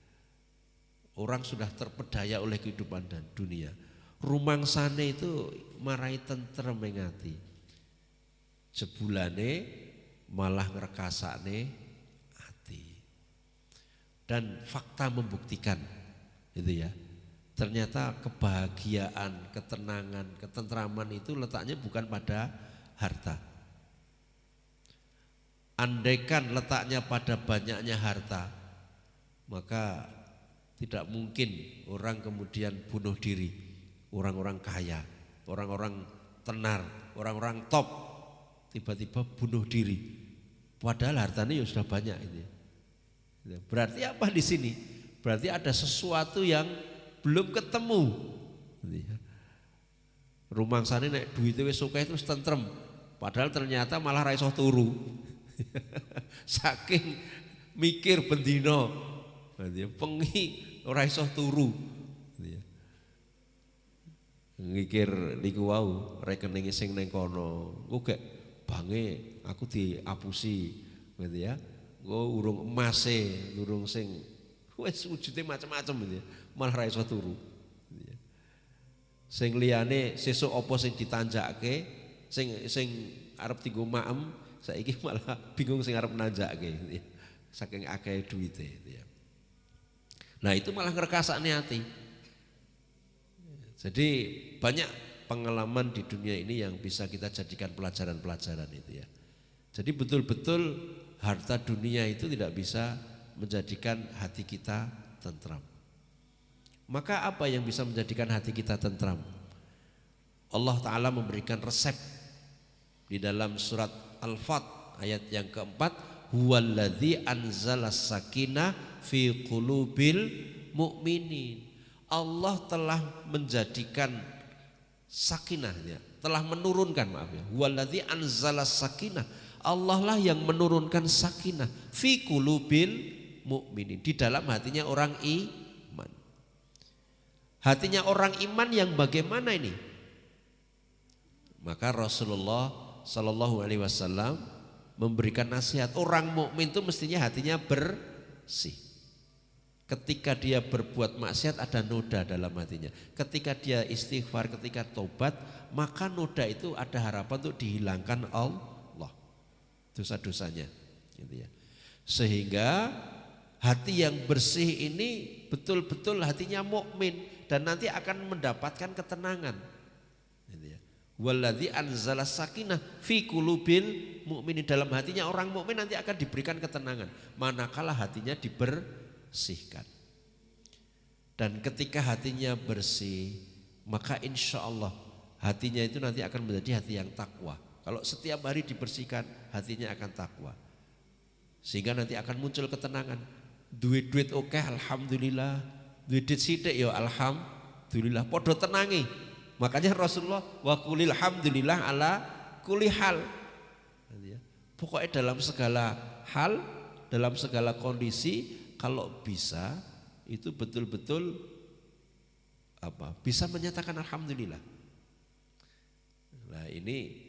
Orang sudah terpedaya oleh kehidupan dan dunia. Rumangsane itu marai tentreming ati. Jebulane malah ngrekasane hati. Dan fakta membuktikan itu ya. Ternyata kebahagiaan, ketenangan, ketentraman itu letaknya bukan pada harta. Andaikan letaknya pada banyaknya harta, maka tidak mungkin orang kemudian bunuh diri. Orang-orang kaya, orang-orang tenar, orang-orang top tiba-tiba bunuh diri. Padahal hartanya ya sudah banyak ini. Berarti apa di sini? Berarti ada sesuatu yang belum ketemu. Rumangsane nek duite wis akeh terus tentrem. Padahal ternyata malah ra iso turu. Saking mikir bendino, pengi ora iso turu. Ngikir niku wau rekening sing ning kono. Engko gek bange aku diapusi gitu ya. Engko urung emase, urung sing wis wujude macam-macam gitu ya. Malah ra iso turu. Sing liyane sesuk apa sing ditanjake, sing arep dienggo maem, saiki malah bingung sing arep nanjake gitu ya. Saking akeh duwite gitu ya. Nah, itu malah ngrekasane ati. Jadi banyak pengalaman di dunia ini yang bisa kita jadikan pelajaran-pelajaran itu ya. Jadi betul-betul harta dunia itu tidak bisa menjadikan hati kita tentram. Maka apa yang bisa menjadikan hati kita tentram? Allah Ta'ala memberikan resep di dalam surat Al-Fat ayat yang keempat, huwallazi anzalas sakinah fi qulubil mu'minin. Allah telah menjadikan sakinahnya, telah menurunkan, maaf ya, huwallazi anzalas sakinah. Allah lah yang menurunkan sakinah fi qulubil mu'minin, di dalam hatinya orang iman. Hatinya orang iman yang bagaimana ini? Maka Rasulullah Sallallahu Alaihi Wasallam memberikan nasihat, orang mukmin itu mestinya hatinya bersih. Ketika dia berbuat maksiat ada noda dalam hatinya. Ketika dia istighfar, ketika tobat, maka noda itu ada harapan untuk dihilangkan Allah dosa-dosanya, gitu ya. Sehingga hati yang bersih ini betul-betul hatinya mukmin dan nanti akan mendapatkan ketenangan. Gitu ya. Walladzi anzalas sakinah fi qulubil mu'minin, dalam hatinya orang mukmin nanti akan diberikan ketenangan manakala hatinya dibersihkan. Dan ketika hatinya bersih, maka insya Allah hatinya itu nanti akan menjadi hati yang takwa. Kalau setiap hari dibersihkan, hatinya akan takwa. Sehingga nanti akan muncul ketenangan. Duit oke, alhamdulillah. Duit sithik ya alhamdulillah. Podo tenangi. Makanya Rasulullah wa qulil hamdulillah ala kulli hal. Pokoknya dalam segala hal, dalam segala kondisi, kalau bisa itu betul-betul bisa menyatakan alhamdulillah. Nah, ini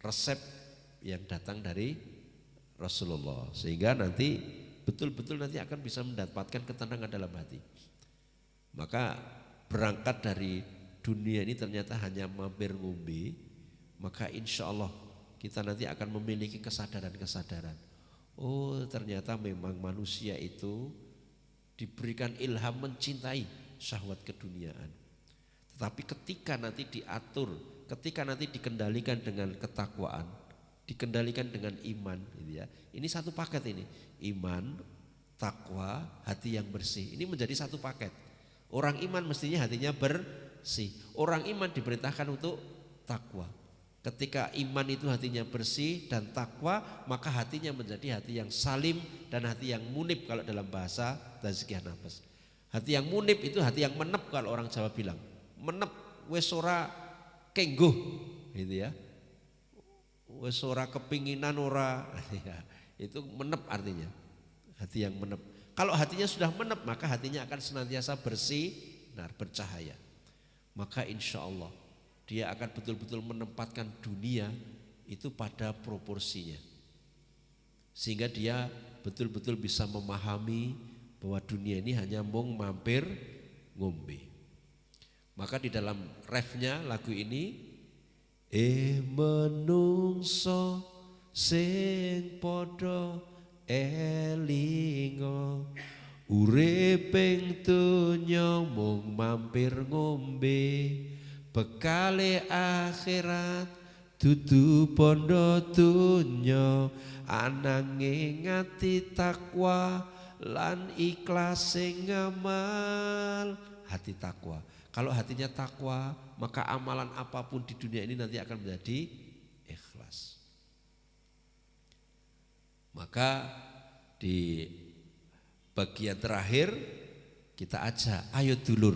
resep yang datang dari Rasulullah, sehingga nanti betul-betul nanti akan bisa mendapatkan ketenangan dalam hati. Maka berangkat dari dunia ini ternyata hanya mampir ngombe, maka insya Allah kita nanti akan memiliki kesadaran-kesadaran. Oh, ternyata memang manusia itu diberikan ilham mencintai syahwat keduniaan. Tetapi ketika nanti diatur, ketika nanti dikendalikan dengan ketakwaan, dikendalikan dengan iman, gitu ya. Ini satu paket ini. Iman, takwa, hati yang bersih. Ini menjadi satu paket. Orang iman mestinya hatinya bersih. Orang iman diperintahkan untuk takwa. Ketika iman itu hatinya bersih dan takwa, maka hatinya menjadi hati yang salim dan hati yang munib kalau dalam bahasa tazkiyah nafas. Hati yang munib itu hati yang menep kalau orang Jawa bilang. Menep wis ora kengguh gitu ya. Wis ora kepinginan ora ya, itu menep artinya. Hati yang menep. Kalau hatinya sudah menep, maka hatinya akan senantiasa bersih, bercahaya. Maka insya Allah dia akan betul-betul menempatkan dunia itu pada proporsinya. Sehingga dia betul-betul bisa memahami bahwa dunia ini hanya mung mampir ngombe. Maka di dalam refnya lagu ini, menungso sing padha elingo uriping donya mung mampir ngombe, bekale akhirat dudu bondo donya, ananging ati takwa lan ikhlas sing ngamal. Hati takwa. Kalau hatinya takwa, maka amalan apapun di dunia ini nanti akan menjadi ikhlas. Maka di bagian terakhir kita ajak, ayo dulur,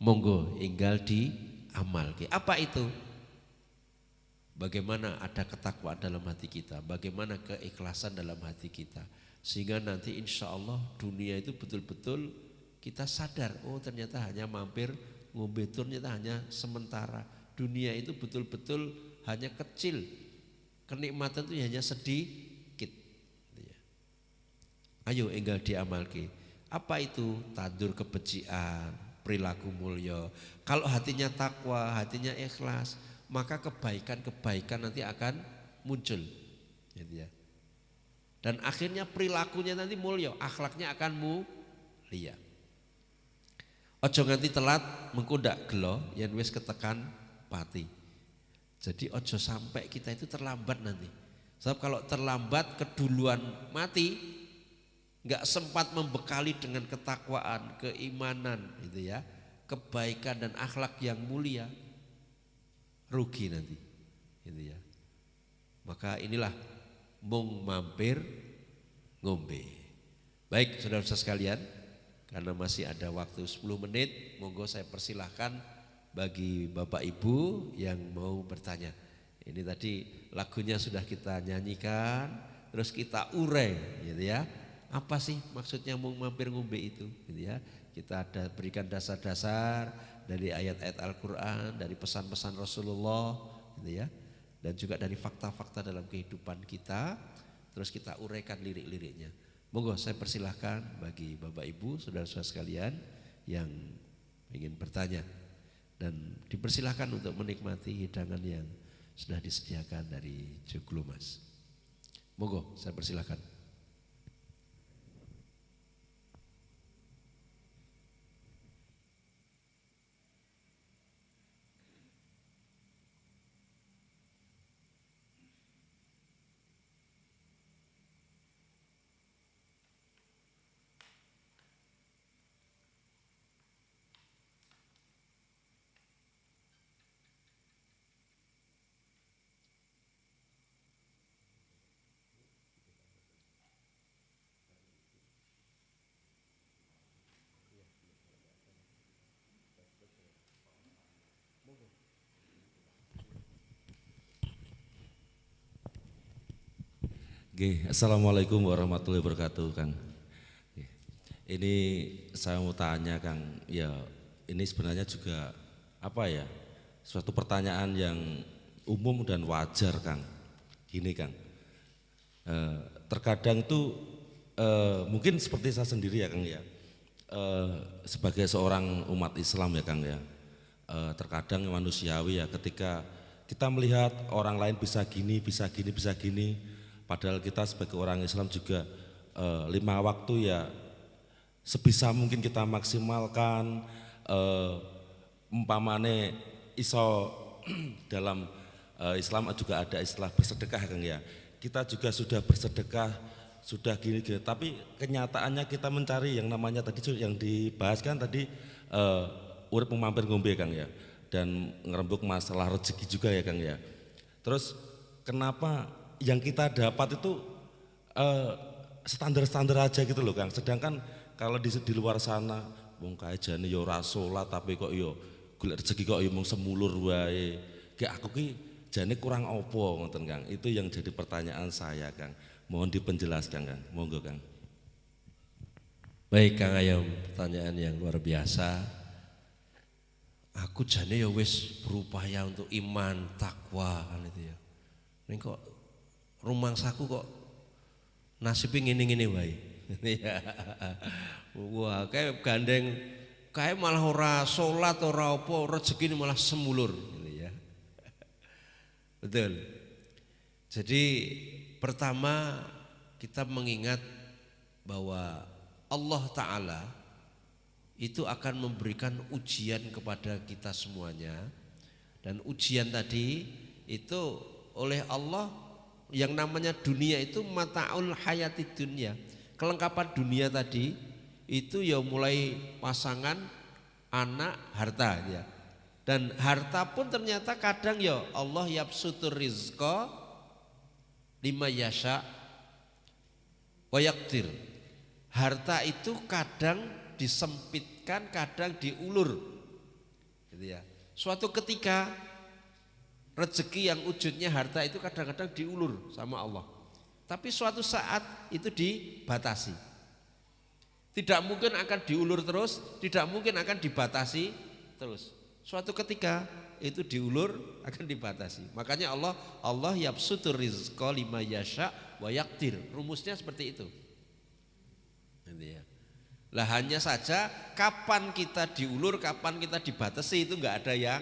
monggo enggal di amal. Apa itu? Bagaimana ada ketakwaan dalam hati kita, bagaimana keikhlasan dalam hati kita, sehingga nanti insya Allah dunia itu betul-betul kita sadar, oh ternyata hanya mampir ngombe, ternyata hanya sementara. Dunia itu betul-betul hanya kecil, kenikmatan itu hanya sedikit. Ayo enggal diamalke. Apa itu? Tandur kebencian, perilaku mulya. Kalau hatinya takwa, hatinya ikhlas, maka kebaikan-kebaikan nanti akan muncul, gitu ya. Dan akhirnya perilakunya nanti mulya, akhlaknya akan mulia. Ojo nganti telat mengko ndak gelo yen wis ketekan pati. Jadi ojo sampai kita itu terlambat nanti. Sebab kalau terlambat keduluan mati, enggak sempat membekali dengan ketakwaan, keimanan gitu ya, kebaikan dan akhlak yang mulia, rugi nanti gitu ya. Maka inilah mung mampir ngombe. Baik saudara-saudara sekalian, karena masih ada waktu 10 menit, monggo saya persilahkan bagi Bapak Ibu yang mau bertanya. Ini tadi lagunya sudah kita nyanyikan, terus kita urai gitu ya. Apa sih maksudnya mau mampir ngombe itu gitu ya. Kita ada berikan dasar-dasar dari ayat-ayat Al-Quran, dari pesan-pesan Rasulullah gitu ya. Dan juga dari fakta-fakta dalam kehidupan kita, terus kita uraikan lirik-liriknya. Monggo saya persilahkan bagi Bapak Ibu, saudara-saudara sekalian yang ingin bertanya. Dan dipersilahkan untuk menikmati hidangan yang sudah disediakan dari Joglo Mas. Monggo saya persilahkan. Oke, Assalamualaikum warahmatullahi wabarakatuh, Kang. Oke, ini saya mau tanya, Kang. Ya, ini sebenarnya juga apa ya? Suatu pertanyaan yang umum dan wajar, Kang. Gini, Kang. Terkadang tuh mungkin seperti saya sendiri ya, Kang ya. Sebagai seorang umat Islam ya, Kang ya. Terkadang manusiawi ya, ketika kita melihat orang lain bisa gini, bisa gini, bisa gini, padahal kita sebagai orang Islam juga 5 waktu ya sebisa mungkin kita maksimalkan, umpamane iso dalam Islam juga ada istilah bersedekah, Kang ya. Kita juga sudah bersedekah, sudah gini-gini, tapi kenyataannya kita mencari yang namanya tadi yang dibahas kan tadi, urip mampir ngombe, Kang ya, dan ngerembuk masalah rezeki juga ya, Kang ya. Terus kenapa yang kita dapat itu standar-standar aja gitu loh, Kang. Sedangkan kalau di luar sana wong kae jane ya ora salat tapi kok ya golek rezeki kok ya mung semulur wae. Kayak aku ki jane kurang opo ngoten, Kang. Itu yang jadi pertanyaan saya, Kang. Mohon dipenjelaskan, Kang. Monggo, Kang. Baik Kang Ayam, pertanyaan yang luar biasa. Aku jane ya wis berupaya untuk iman, takwa kan itu ya. Ning kok rumangsaku kok nasibnya ngene-ngene wae. Ya. Wah, kayak gandeng kayak malah ora salat ora apa, rezeki malah semulur gitu ya. Betul. Jadi pertama kita mengingat bahwa Allah Ta'ala itu akan memberikan ujian kepada kita semuanya. Dan ujian tadi itu oleh Allah, yang namanya dunia itu mata'ul hayati dunia, kelengkapan dunia tadi itu ya mulai pasangan, anak, harta ya. Dan harta pun ternyata kadang ya Allah yabsutur rizqa lima yasha wa yaqdir. Harta itu kadang disempitkan, kadang diulur gitu ya. Suatu ketika rezeki yang wujudnya harta itu kadang-kadang diulur sama Allah, tapi suatu saat itu dibatasi. Tidak mungkin akan diulur terus, tidak mungkin akan dibatasi terus. Suatu ketika itu diulur, akan dibatasi. Makanya Allah yabsutur rizqa lima yasha wa yaqdir. Rumusnya seperti itu. Gitu ya. Lah hanya saja kapan kita diulur, kapan kita dibatasi itu enggak ada yang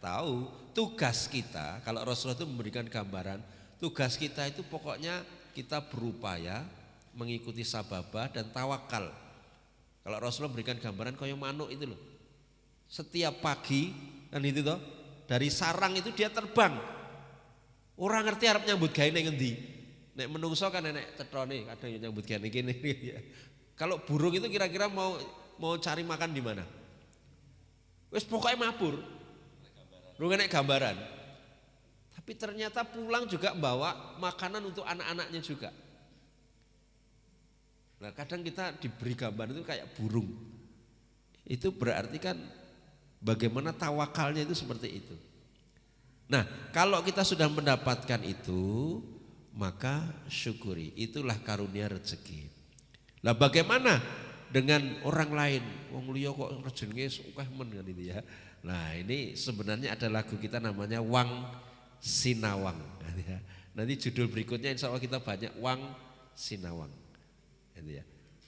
tahu. Tugas kita, kalau Rasulullah itu memberikan gambaran, tugas kita itu pokoknya kita berupaya mengikuti sababah dan tawakal. Kalau Rasulullah memberikan gambaran kayak manuk itu loh. Setiap pagi kan itu toh, dari sarang itu dia terbang. Orang ngerti arep nyambut gawe ning endi. Nek menungso kan nek cetrone kadang nyambut gawe ning kene. Kalau burung itu kira-kira mau cari makan di mana? Wes pokoknya mabur. Lu nek gambaran. Tapi ternyata pulang juga bawa makanan untuk anak-anaknya juga. Nah, kadang kita diberi gambar itu kayak burung. Itu berarti kan bagaimana tawakalnya itu seperti itu. Nah, kalau kita sudah mendapatkan itu, maka syukuri. Itulah karunia rezeki. Lah bagaimana dengan orang lain? Wong liya kok rezekine akeh men kan itu ya. Nah, ini sebenarnya ada lagu kita namanya Wang Sinawang. Nanti judul berikutnya insya Allah kita banyak Wang Sinawang.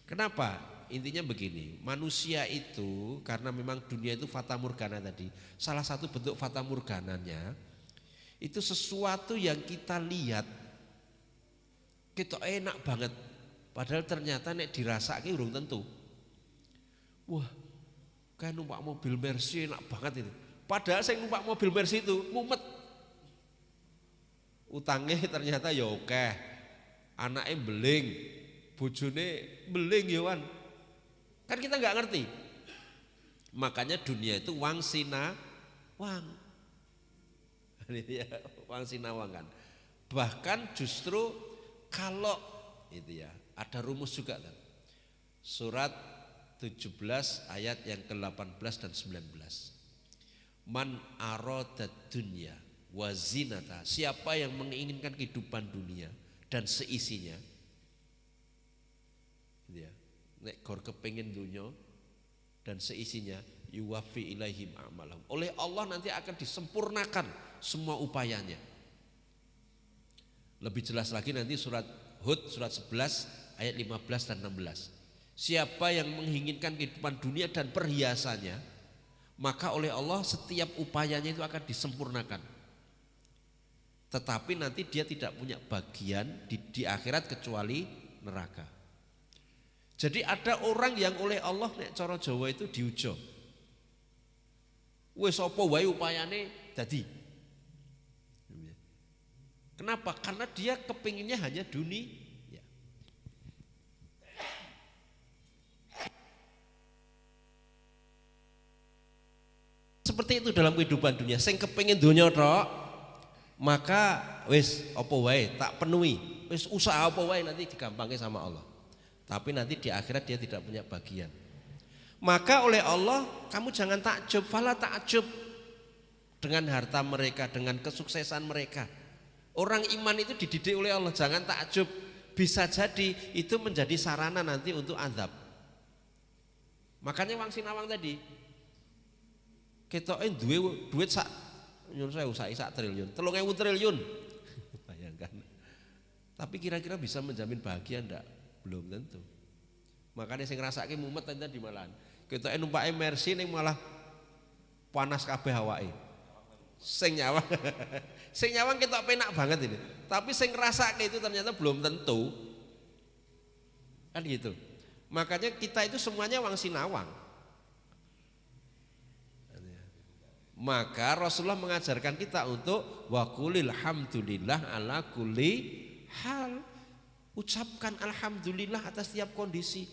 Kenapa? Intinya begini, manusia itu karena memang dunia itu fata morgana tadi. Salah satu bentuk fata morgananya itu sesuatu yang kita lihat kita enak banget. Padahal ternyata nek dirasake urung tentu. Wah, kayak numpak mobil Mercy enak banget itu. Padahal saya numpak mobil Mercy itu mumet. Utangnya ternyata ya oke. Anaknya beling, bojone beling ya kan. Kan kita nggak ngerti. Makanya dunia itu wang sina wang. Wang sinawang kan. Bahkan justru kalau itu ya ada rumus juga kan. Surat 17 ayat yang ke-18 dan 19. Man aradad dunya wa zinata, siapa yang menginginkan kehidupan dunia dan seisinya. Ya. Nek gor kepengin dunya dan seisinya yuwafi ilaihim a'malahum. Oleh Allah nanti akan disempurnakan semua upayanya. Lebih jelas lagi nanti surat Hud surat 11 ayat 15 dan 16. Siapa yang menginginkan kehidupan dunia dan perhiasannya, maka oleh Allah setiap upayanya itu akan disempurnakan. Tetapi nanti dia tidak punya bagian di akhirat kecuali neraka. Jadi ada orang yang oleh Allah nek cara Jawa itu diujo. Wis apa wae upayane dadi. Kenapa? Karena dia kepinginnya hanya dunia. Seperti itu dalam kehidupan dunia. Sing kepingin dunia tok, maka wis apa wae tak penuhi. Wis usaha apa wae nanti digampangke sama Allah. Tapi nanti di akhirat dia tidak punya bagian. Maka oleh Allah kamu jangan takjub, fala takjub dengan harta mereka, dengan kesuksesan mereka. Orang iman itu dididik oleh Allah, jangan takjub. Bisa jadi itu menjadi sarana nanti untuk azab. Makanya Wang Sinawang tadi ketoke duwe duit sak nyun sewu sak triliun, 3.000 triliun. Bayangkan. Tapi kira-kira bisa menjamin bahagia ndak? Belum tentu. Makanya sing ngrasake mumet tadi malahan. Ketoke numpake Mercy ning malah panas kabeh awake. Sing nyawang. Sing nyawang ketok penak banget ini. Tapi sing ngrasake itu ternyata belum tentu. Kan gitu. Makanya kita itu semuanya Wang Sinawang. Maka Rasulullah mengajarkan kita untuk waqulil hamdulillah ala kulli hal. Ucapkan alhamdulillah atas setiap kondisi.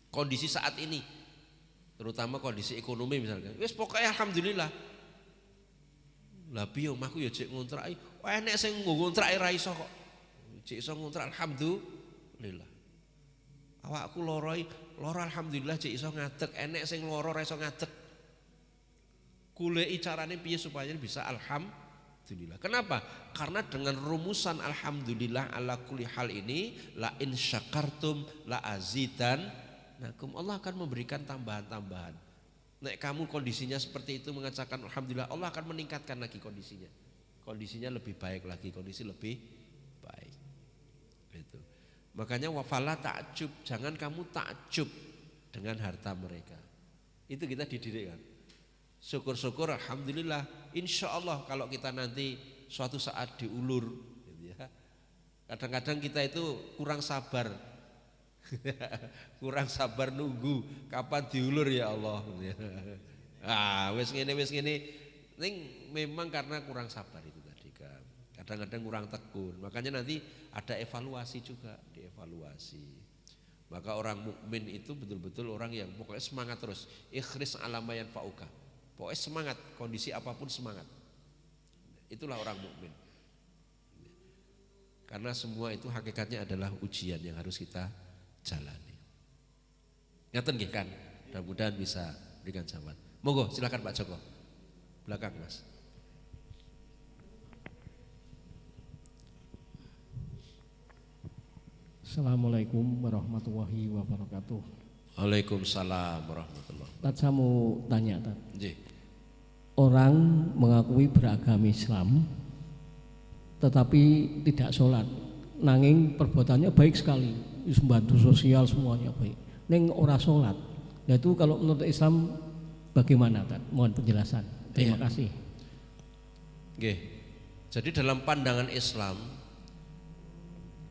Kondisi saat ini. Terutama kondisi ekonomi misalkan. Wis pokoknya alhamdulillah. Lah piye omahku ya jek ngontraki. Enek sing ngontrak ra iso kok. Jek iso ngontrak alhamdulillah. Awakku lara alhamdulillah jek iso ngadeg. Enek sing lara ra iso ngadeg. Goleki carane piye supaya bisa alhamdulillah. Kenapa? Karena dengan rumusan alhamdulillah ala kulli hal ini la in syakartum la azidannakum. Allah akan memberikan tambahan-tambahan. Nek kamu kondisinya seperti itu mengatakan alhamdulillah, Allah akan meningkatkan lagi kondisinya. Kondisinya lebih baik lagi, kondisi lebih baik. Itu. Makanya wafala takjub, jangan kamu takjub dengan harta mereka. Itu kita dididik kan. Syukur-syukur alhamdulillah, insya Allah kalau kita nanti suatu saat diulur gitu ya. Kadang-kadang kita itu kurang sabar. Kurang sabar nunggu kapan diulur ya Allah. Wis ngene ning memang karena kurang sabar itu tadi kan. Kadang-kadang kurang tekun. Makanya nanti ada evaluasi juga, dievaluasi. Maka orang mukmin itu betul-betul orang yang pokoknya semangat terus. Ikhris alama yanfa'uka. Pokoknya semangat, kondisi apapun semangat. Itulah orang mukmin. Karena semua itu hakikatnya adalah ujian yang harus kita jalani. Ngaten nggih kan? Mudah-mudahan bisa berikan jawaban. Monggo silakan Pak Joko. Belakang Mas. Assalamualaikum warahmatullahi wabarakatuh. Waalaikumsalam warahmatullahi wabarakatuh. Tat saya mau tanya Tat. Orang mengakui beragama Islam tetapi tidak sholat, nanging perbuatannya baik sekali, membantu sosial semuanya baik. Neng ora sholat, nah itu kalau menurut Islam bagaimana Tat? Mohon penjelasan. Terima kasih. Oke. Jadi dalam pandangan Islam,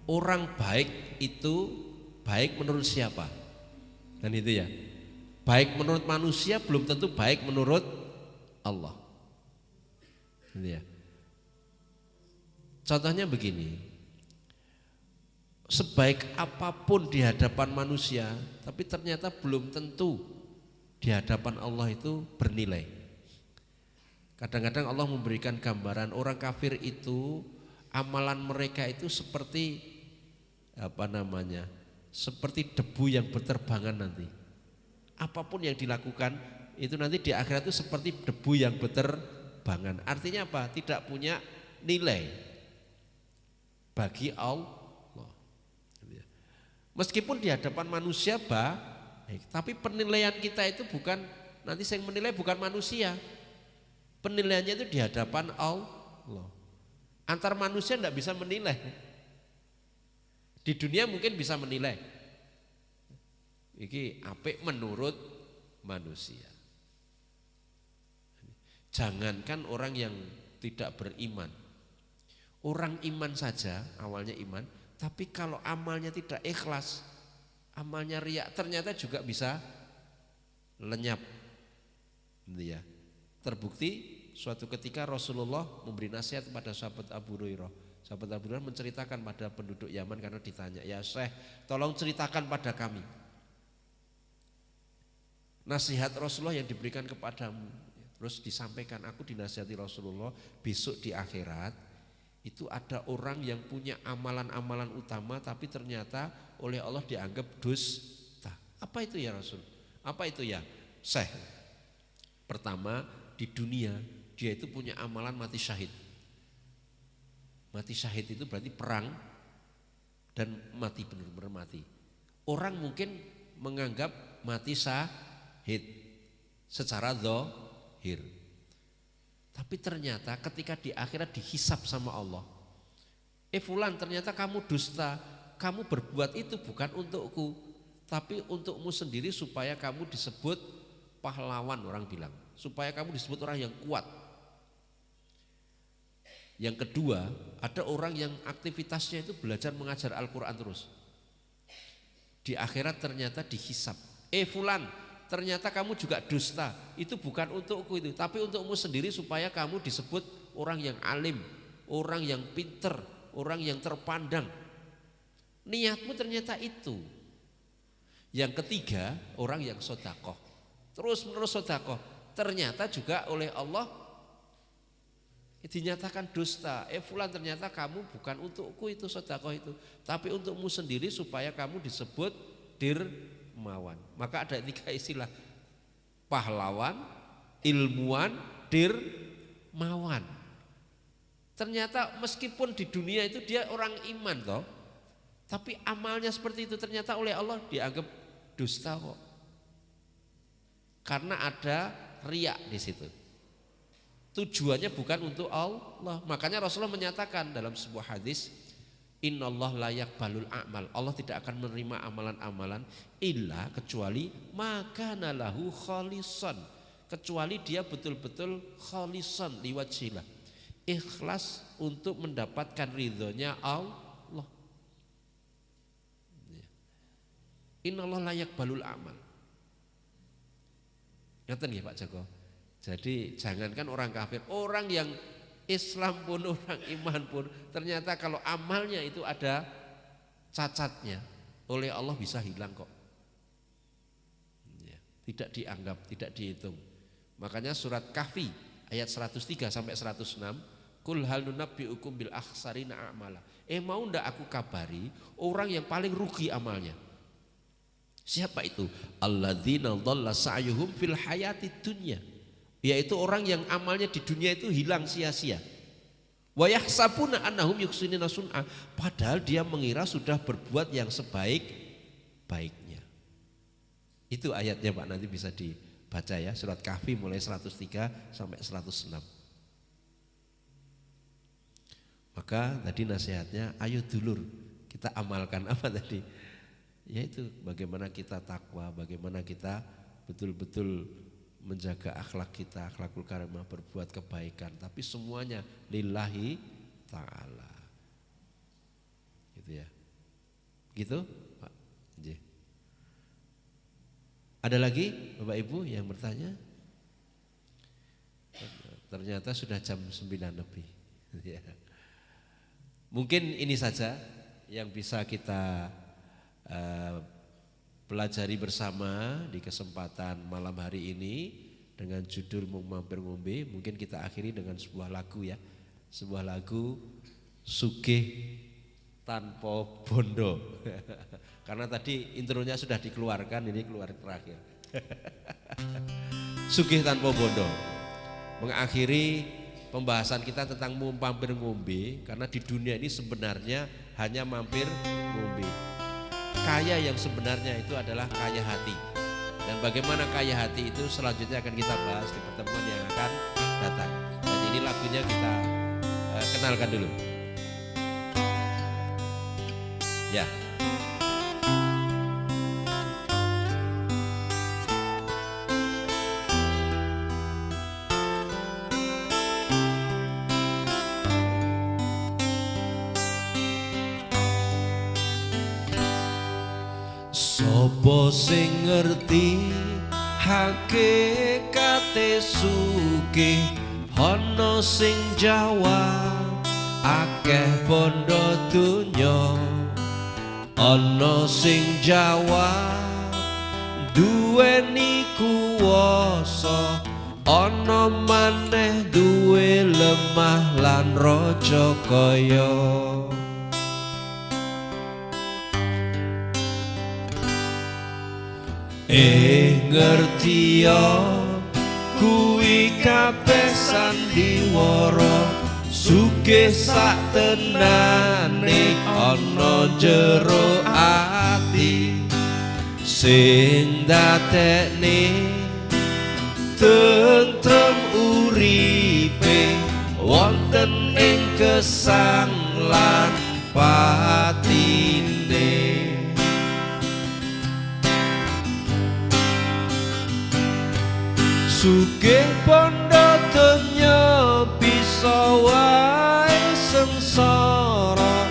orang baik itu baik menurut siapa? Dan itu ya, baik menurut manusia belum tentu baik menurut Allah. Gitu ya. Contohnya begini, sebaik apapun di hadapan manusia, tapi ternyata belum tentu di hadapan Allah itu bernilai. Kadang-kadang Allah memberikan gambaran orang kafir itu amalan mereka itu seperti seperti debu yang berterbangan nanti. Apapun yang dilakukan itu nanti di akhirat itu seperti debu yang berterbangan. Artinya apa? Tidak punya nilai. bagi Allah. Meskipun di hadapan manusia baik, tapi penilaian kita itu bukan, nanti yang menilai bukan manusia. Penilaiannya itu di hadapan Allah. Antar manusia tidak bisa menilai. Di dunia mungkin bisa menilai. Iki apik menurut manusia. Jangankan orang yang tidak beriman. Orang iman saja, awalnya iman, tapi kalau amalnya tidak ikhlas, amalnya riak, ternyata juga bisa lenyap. Gitu ya. Terbukti suatu ketika Rasulullah memberi nasihat kepada sahabat Abu Hurairah. Sahabat Abu Hurairah menceritakan pada penduduk Yaman karena ditanya, "Ya Syekh, tolong ceritakan pada kami nasihat Rasulullah yang diberikan kepadamu." Terus disampaikan, aku dinasihati Rasulullah, besok di akhirat itu ada orang yang punya amalan-amalan utama tapi ternyata oleh Allah dianggap dusta. Apa itu ya Rasul? Apa itu ya Syekh? Pertama, di dunia dia itu punya amalan mati syahid. Mati syahid itu berarti perang dan mati, benar-benar mati. Orang mungkin menganggap mati syahid secara zahir. Tapi ternyata ketika di akhirat dihisap sama Allah, fulan ternyata kamu dusta, kamu berbuat itu bukan untukku, tapi untukmu sendiri supaya kamu disebut pahlawan, orang bilang, supaya kamu disebut orang yang kuat. Yang kedua, ada orang yang aktivitasnya itu belajar mengajar Al-Quran terus. Di akhirat ternyata dihisap, fulan ternyata kamu juga dusta, itu bukan untukku itu, tapi untukmu sendiri supaya kamu disebut orang yang alim, orang yang pinter, orang yang terpandang. Niatmu ternyata itu. Yang ketiga, orang yang sedekah, terus menerus sedekah, ternyata juga oleh Allah dinyatakan dusta. Fulan ternyata kamu bukan untukku itu sedekah itu, tapi untukmu sendiri supaya kamu disebut dermawan. Maka ada 3 istilah: pahlawan, ilmuwan, dermawan. Ternyata meskipun di dunia itu dia orang iman toh, tapi amalnya seperti itu ternyata oleh Allah dianggap dusta kok. Karena ada riya di situ. Tujuannya bukan untuk Allah. Makanya Rasulullah menyatakan dalam sebuah hadis, Innallaha la yaqbalul a'mal. Allah tidak akan menerima amalan-amalan illa kecuali makana lahu khalisan, kecuali dia betul-betul khalisan liwajhillah, ikhlas untuk mendapatkan ridhonya Allah. Innallaha la yaqbalul a'mal. Ngaten nggih Pak Joko. Jadi jangankan orang kafir, orang yang Islam pun, orang iman pun, ternyata kalau amalnya itu ada cacatnya, oleh Allah bisa hilang kok. Ya, tidak dianggap, tidak dihitung. Makanya surat Kahfi ayat 103 sampai 106, Qul hal nunabbi'ukum bil akhsarina a'mala. Mau ndak aku kabari orang yang paling rugi amalnya? Siapa itu? Alladzina dhalla sa'yuhum fil hayati dunya. Yaitu orang yang amalnya di dunia itu hilang sia-sia. Wa yahsabuna annahum yuhsinuna sun'a, padahal dia mengira sudah berbuat yang sebaik-baiknya. Itu ayatnya Pak, nanti bisa dibaca ya, surat Kahfi mulai 103 sampai 106. Maka tadi nasihatnya, ayo dulur kita amalkan apa tadi? Yaitu bagaimana kita takwa, bagaimana kita betul-betul menjaga akhlak kita, akhlakul karimah, berbuat kebaikan, tapi semuanya lillahi ta'ala. Gitu ya. Gitu Pak. Ada lagi Bapak Ibu yang bertanya? Ternyata sudah jam 9 lebih. Mungkin ini saja yang bisa kita pelajari bersama di kesempatan malam hari ini dengan judul Mampir Ngombe. Mungkin kita akhiri dengan sebuah lagu ya, sebuah lagu Sugih Tanpa Bondo. Karena tadi intronya sudah dikeluarkan, ini keluar terakhir. Sugih Tanpa Bondo mengakhiri pembahasan kita tentang mampir ngombe, karena di dunia ini sebenarnya hanya mampir ngombe. Kaya yang sebenarnya itu adalah kaya hati. Dan bagaimana kaya hati itu selanjutnya akan kita bahas di pertemuan yang akan datang. Dan ini lagunya kita kenalkan dulu. Ya. Sopo sing ngerti hakikate sugih, ana sing jawab akeh bondo donya, ana sing jawab duweni kuwasa, ana maneh duwe lemah lan raja kaya. Ngerti ya kuwi kabeh sandiwara, sugih sak tenane ana jero ati, sing dadekne tentrem uripe wonten ing gesang lan patine. Sugih bondo donya bisa wae sengsara,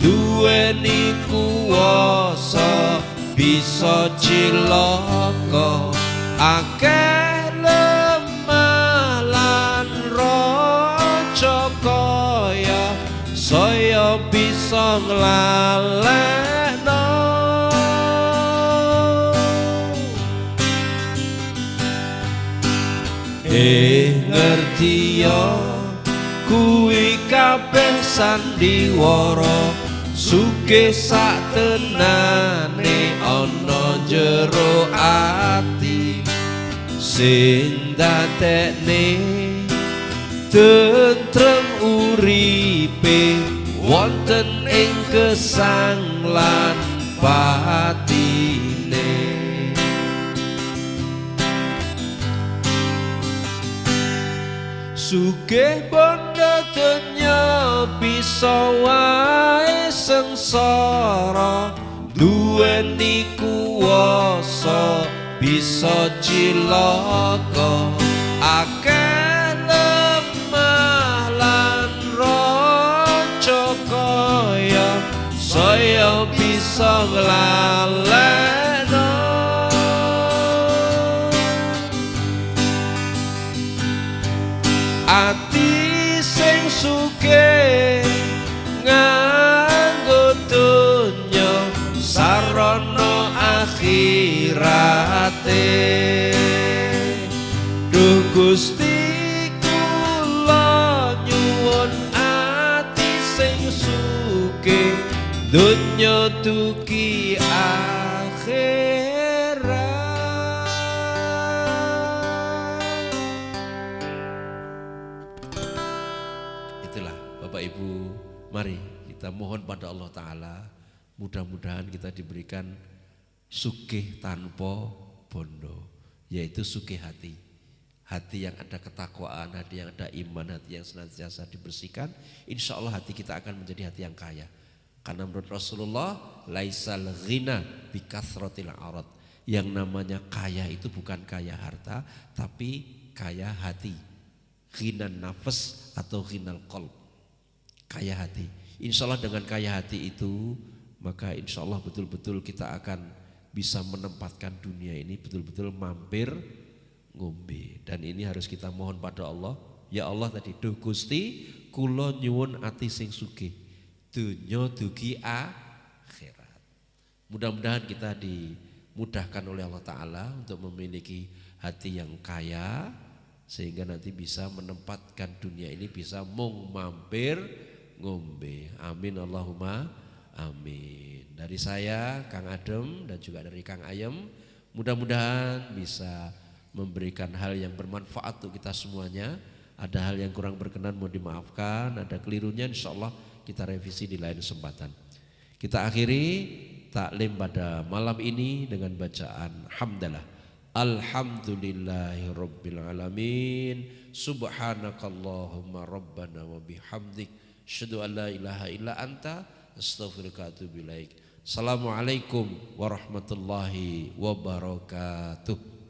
duweni kuwasa bisa cilaka, akeh lemah lan raja kaya, saya bisa nglalekno. Ngerti ya kuwi kabeh sandiwara, sugih sak tenane ana jero ati, sing dadekne tentrem uripe wonten ing gesang lan patine. Sugih bondo donya bisa wae sengsara, duweni kuwasa bisa cilaka, akeh lemah lan raja kaya, saya bisa nglalekno. Ati sing sugih nganggo donya sarana akhirate, duh Gusti kula nyuwun ati sing sugih donya dugi akhirat. Itulah Bapak Ibu, mari kita mohon pada Allah Ta'ala, mudah-mudahan kita diberikan sugih tanpa bondo, yaitu sugih hati. Hati yang ada ketakwaan, hati yang ada iman, hati yang senantiasa dibersihkan. Insya Allah hati kita akan menjadi hati yang kaya. Karena menurut Rasulullah, laisal ghina bikathratil arad. Yang namanya kaya itu bukan kaya harta, tapi kaya hati. Ghinan nafas atau ghinal qalb, kaya hati. Insya Allah dengan kaya hati itu, maka insya Allah betul-betul kita akan bisa menempatkan dunia ini betul-betul mampir ngombe. Dan ini harus kita mohon pada Allah. Ya Allah tadi, duh Gusti kula nyuwun ati sing sugih, dunya dugi akhirat. Mudah-mudahan kita dimudahkan oleh Allah Ta'ala untuk memiliki hati yang kaya, sehingga nanti bisa menempatkan dunia ini bisa mung mampir ngombe. Amin Allahumma amin. Dari saya Kang Adem dan juga dari Kang Ayem, mudah-mudahan bisa memberikan hal yang bermanfaat untuk kita semuanya. Ada hal yang kurang berkenan mohon dimaafkan, ada kelirunya insya Allah kita revisi di lain kesempatan. Kita akhiri taklim pada malam ini dengan bacaan hamdalah. Alhamdulillahirabbil alamin. Subhanakallahumma rabbana wa bihamdik asyhadu an la ilaha illa anta astaghfiruka wa atubu ilaik. Assalamualaikum warahmatullahi wabarakatuh.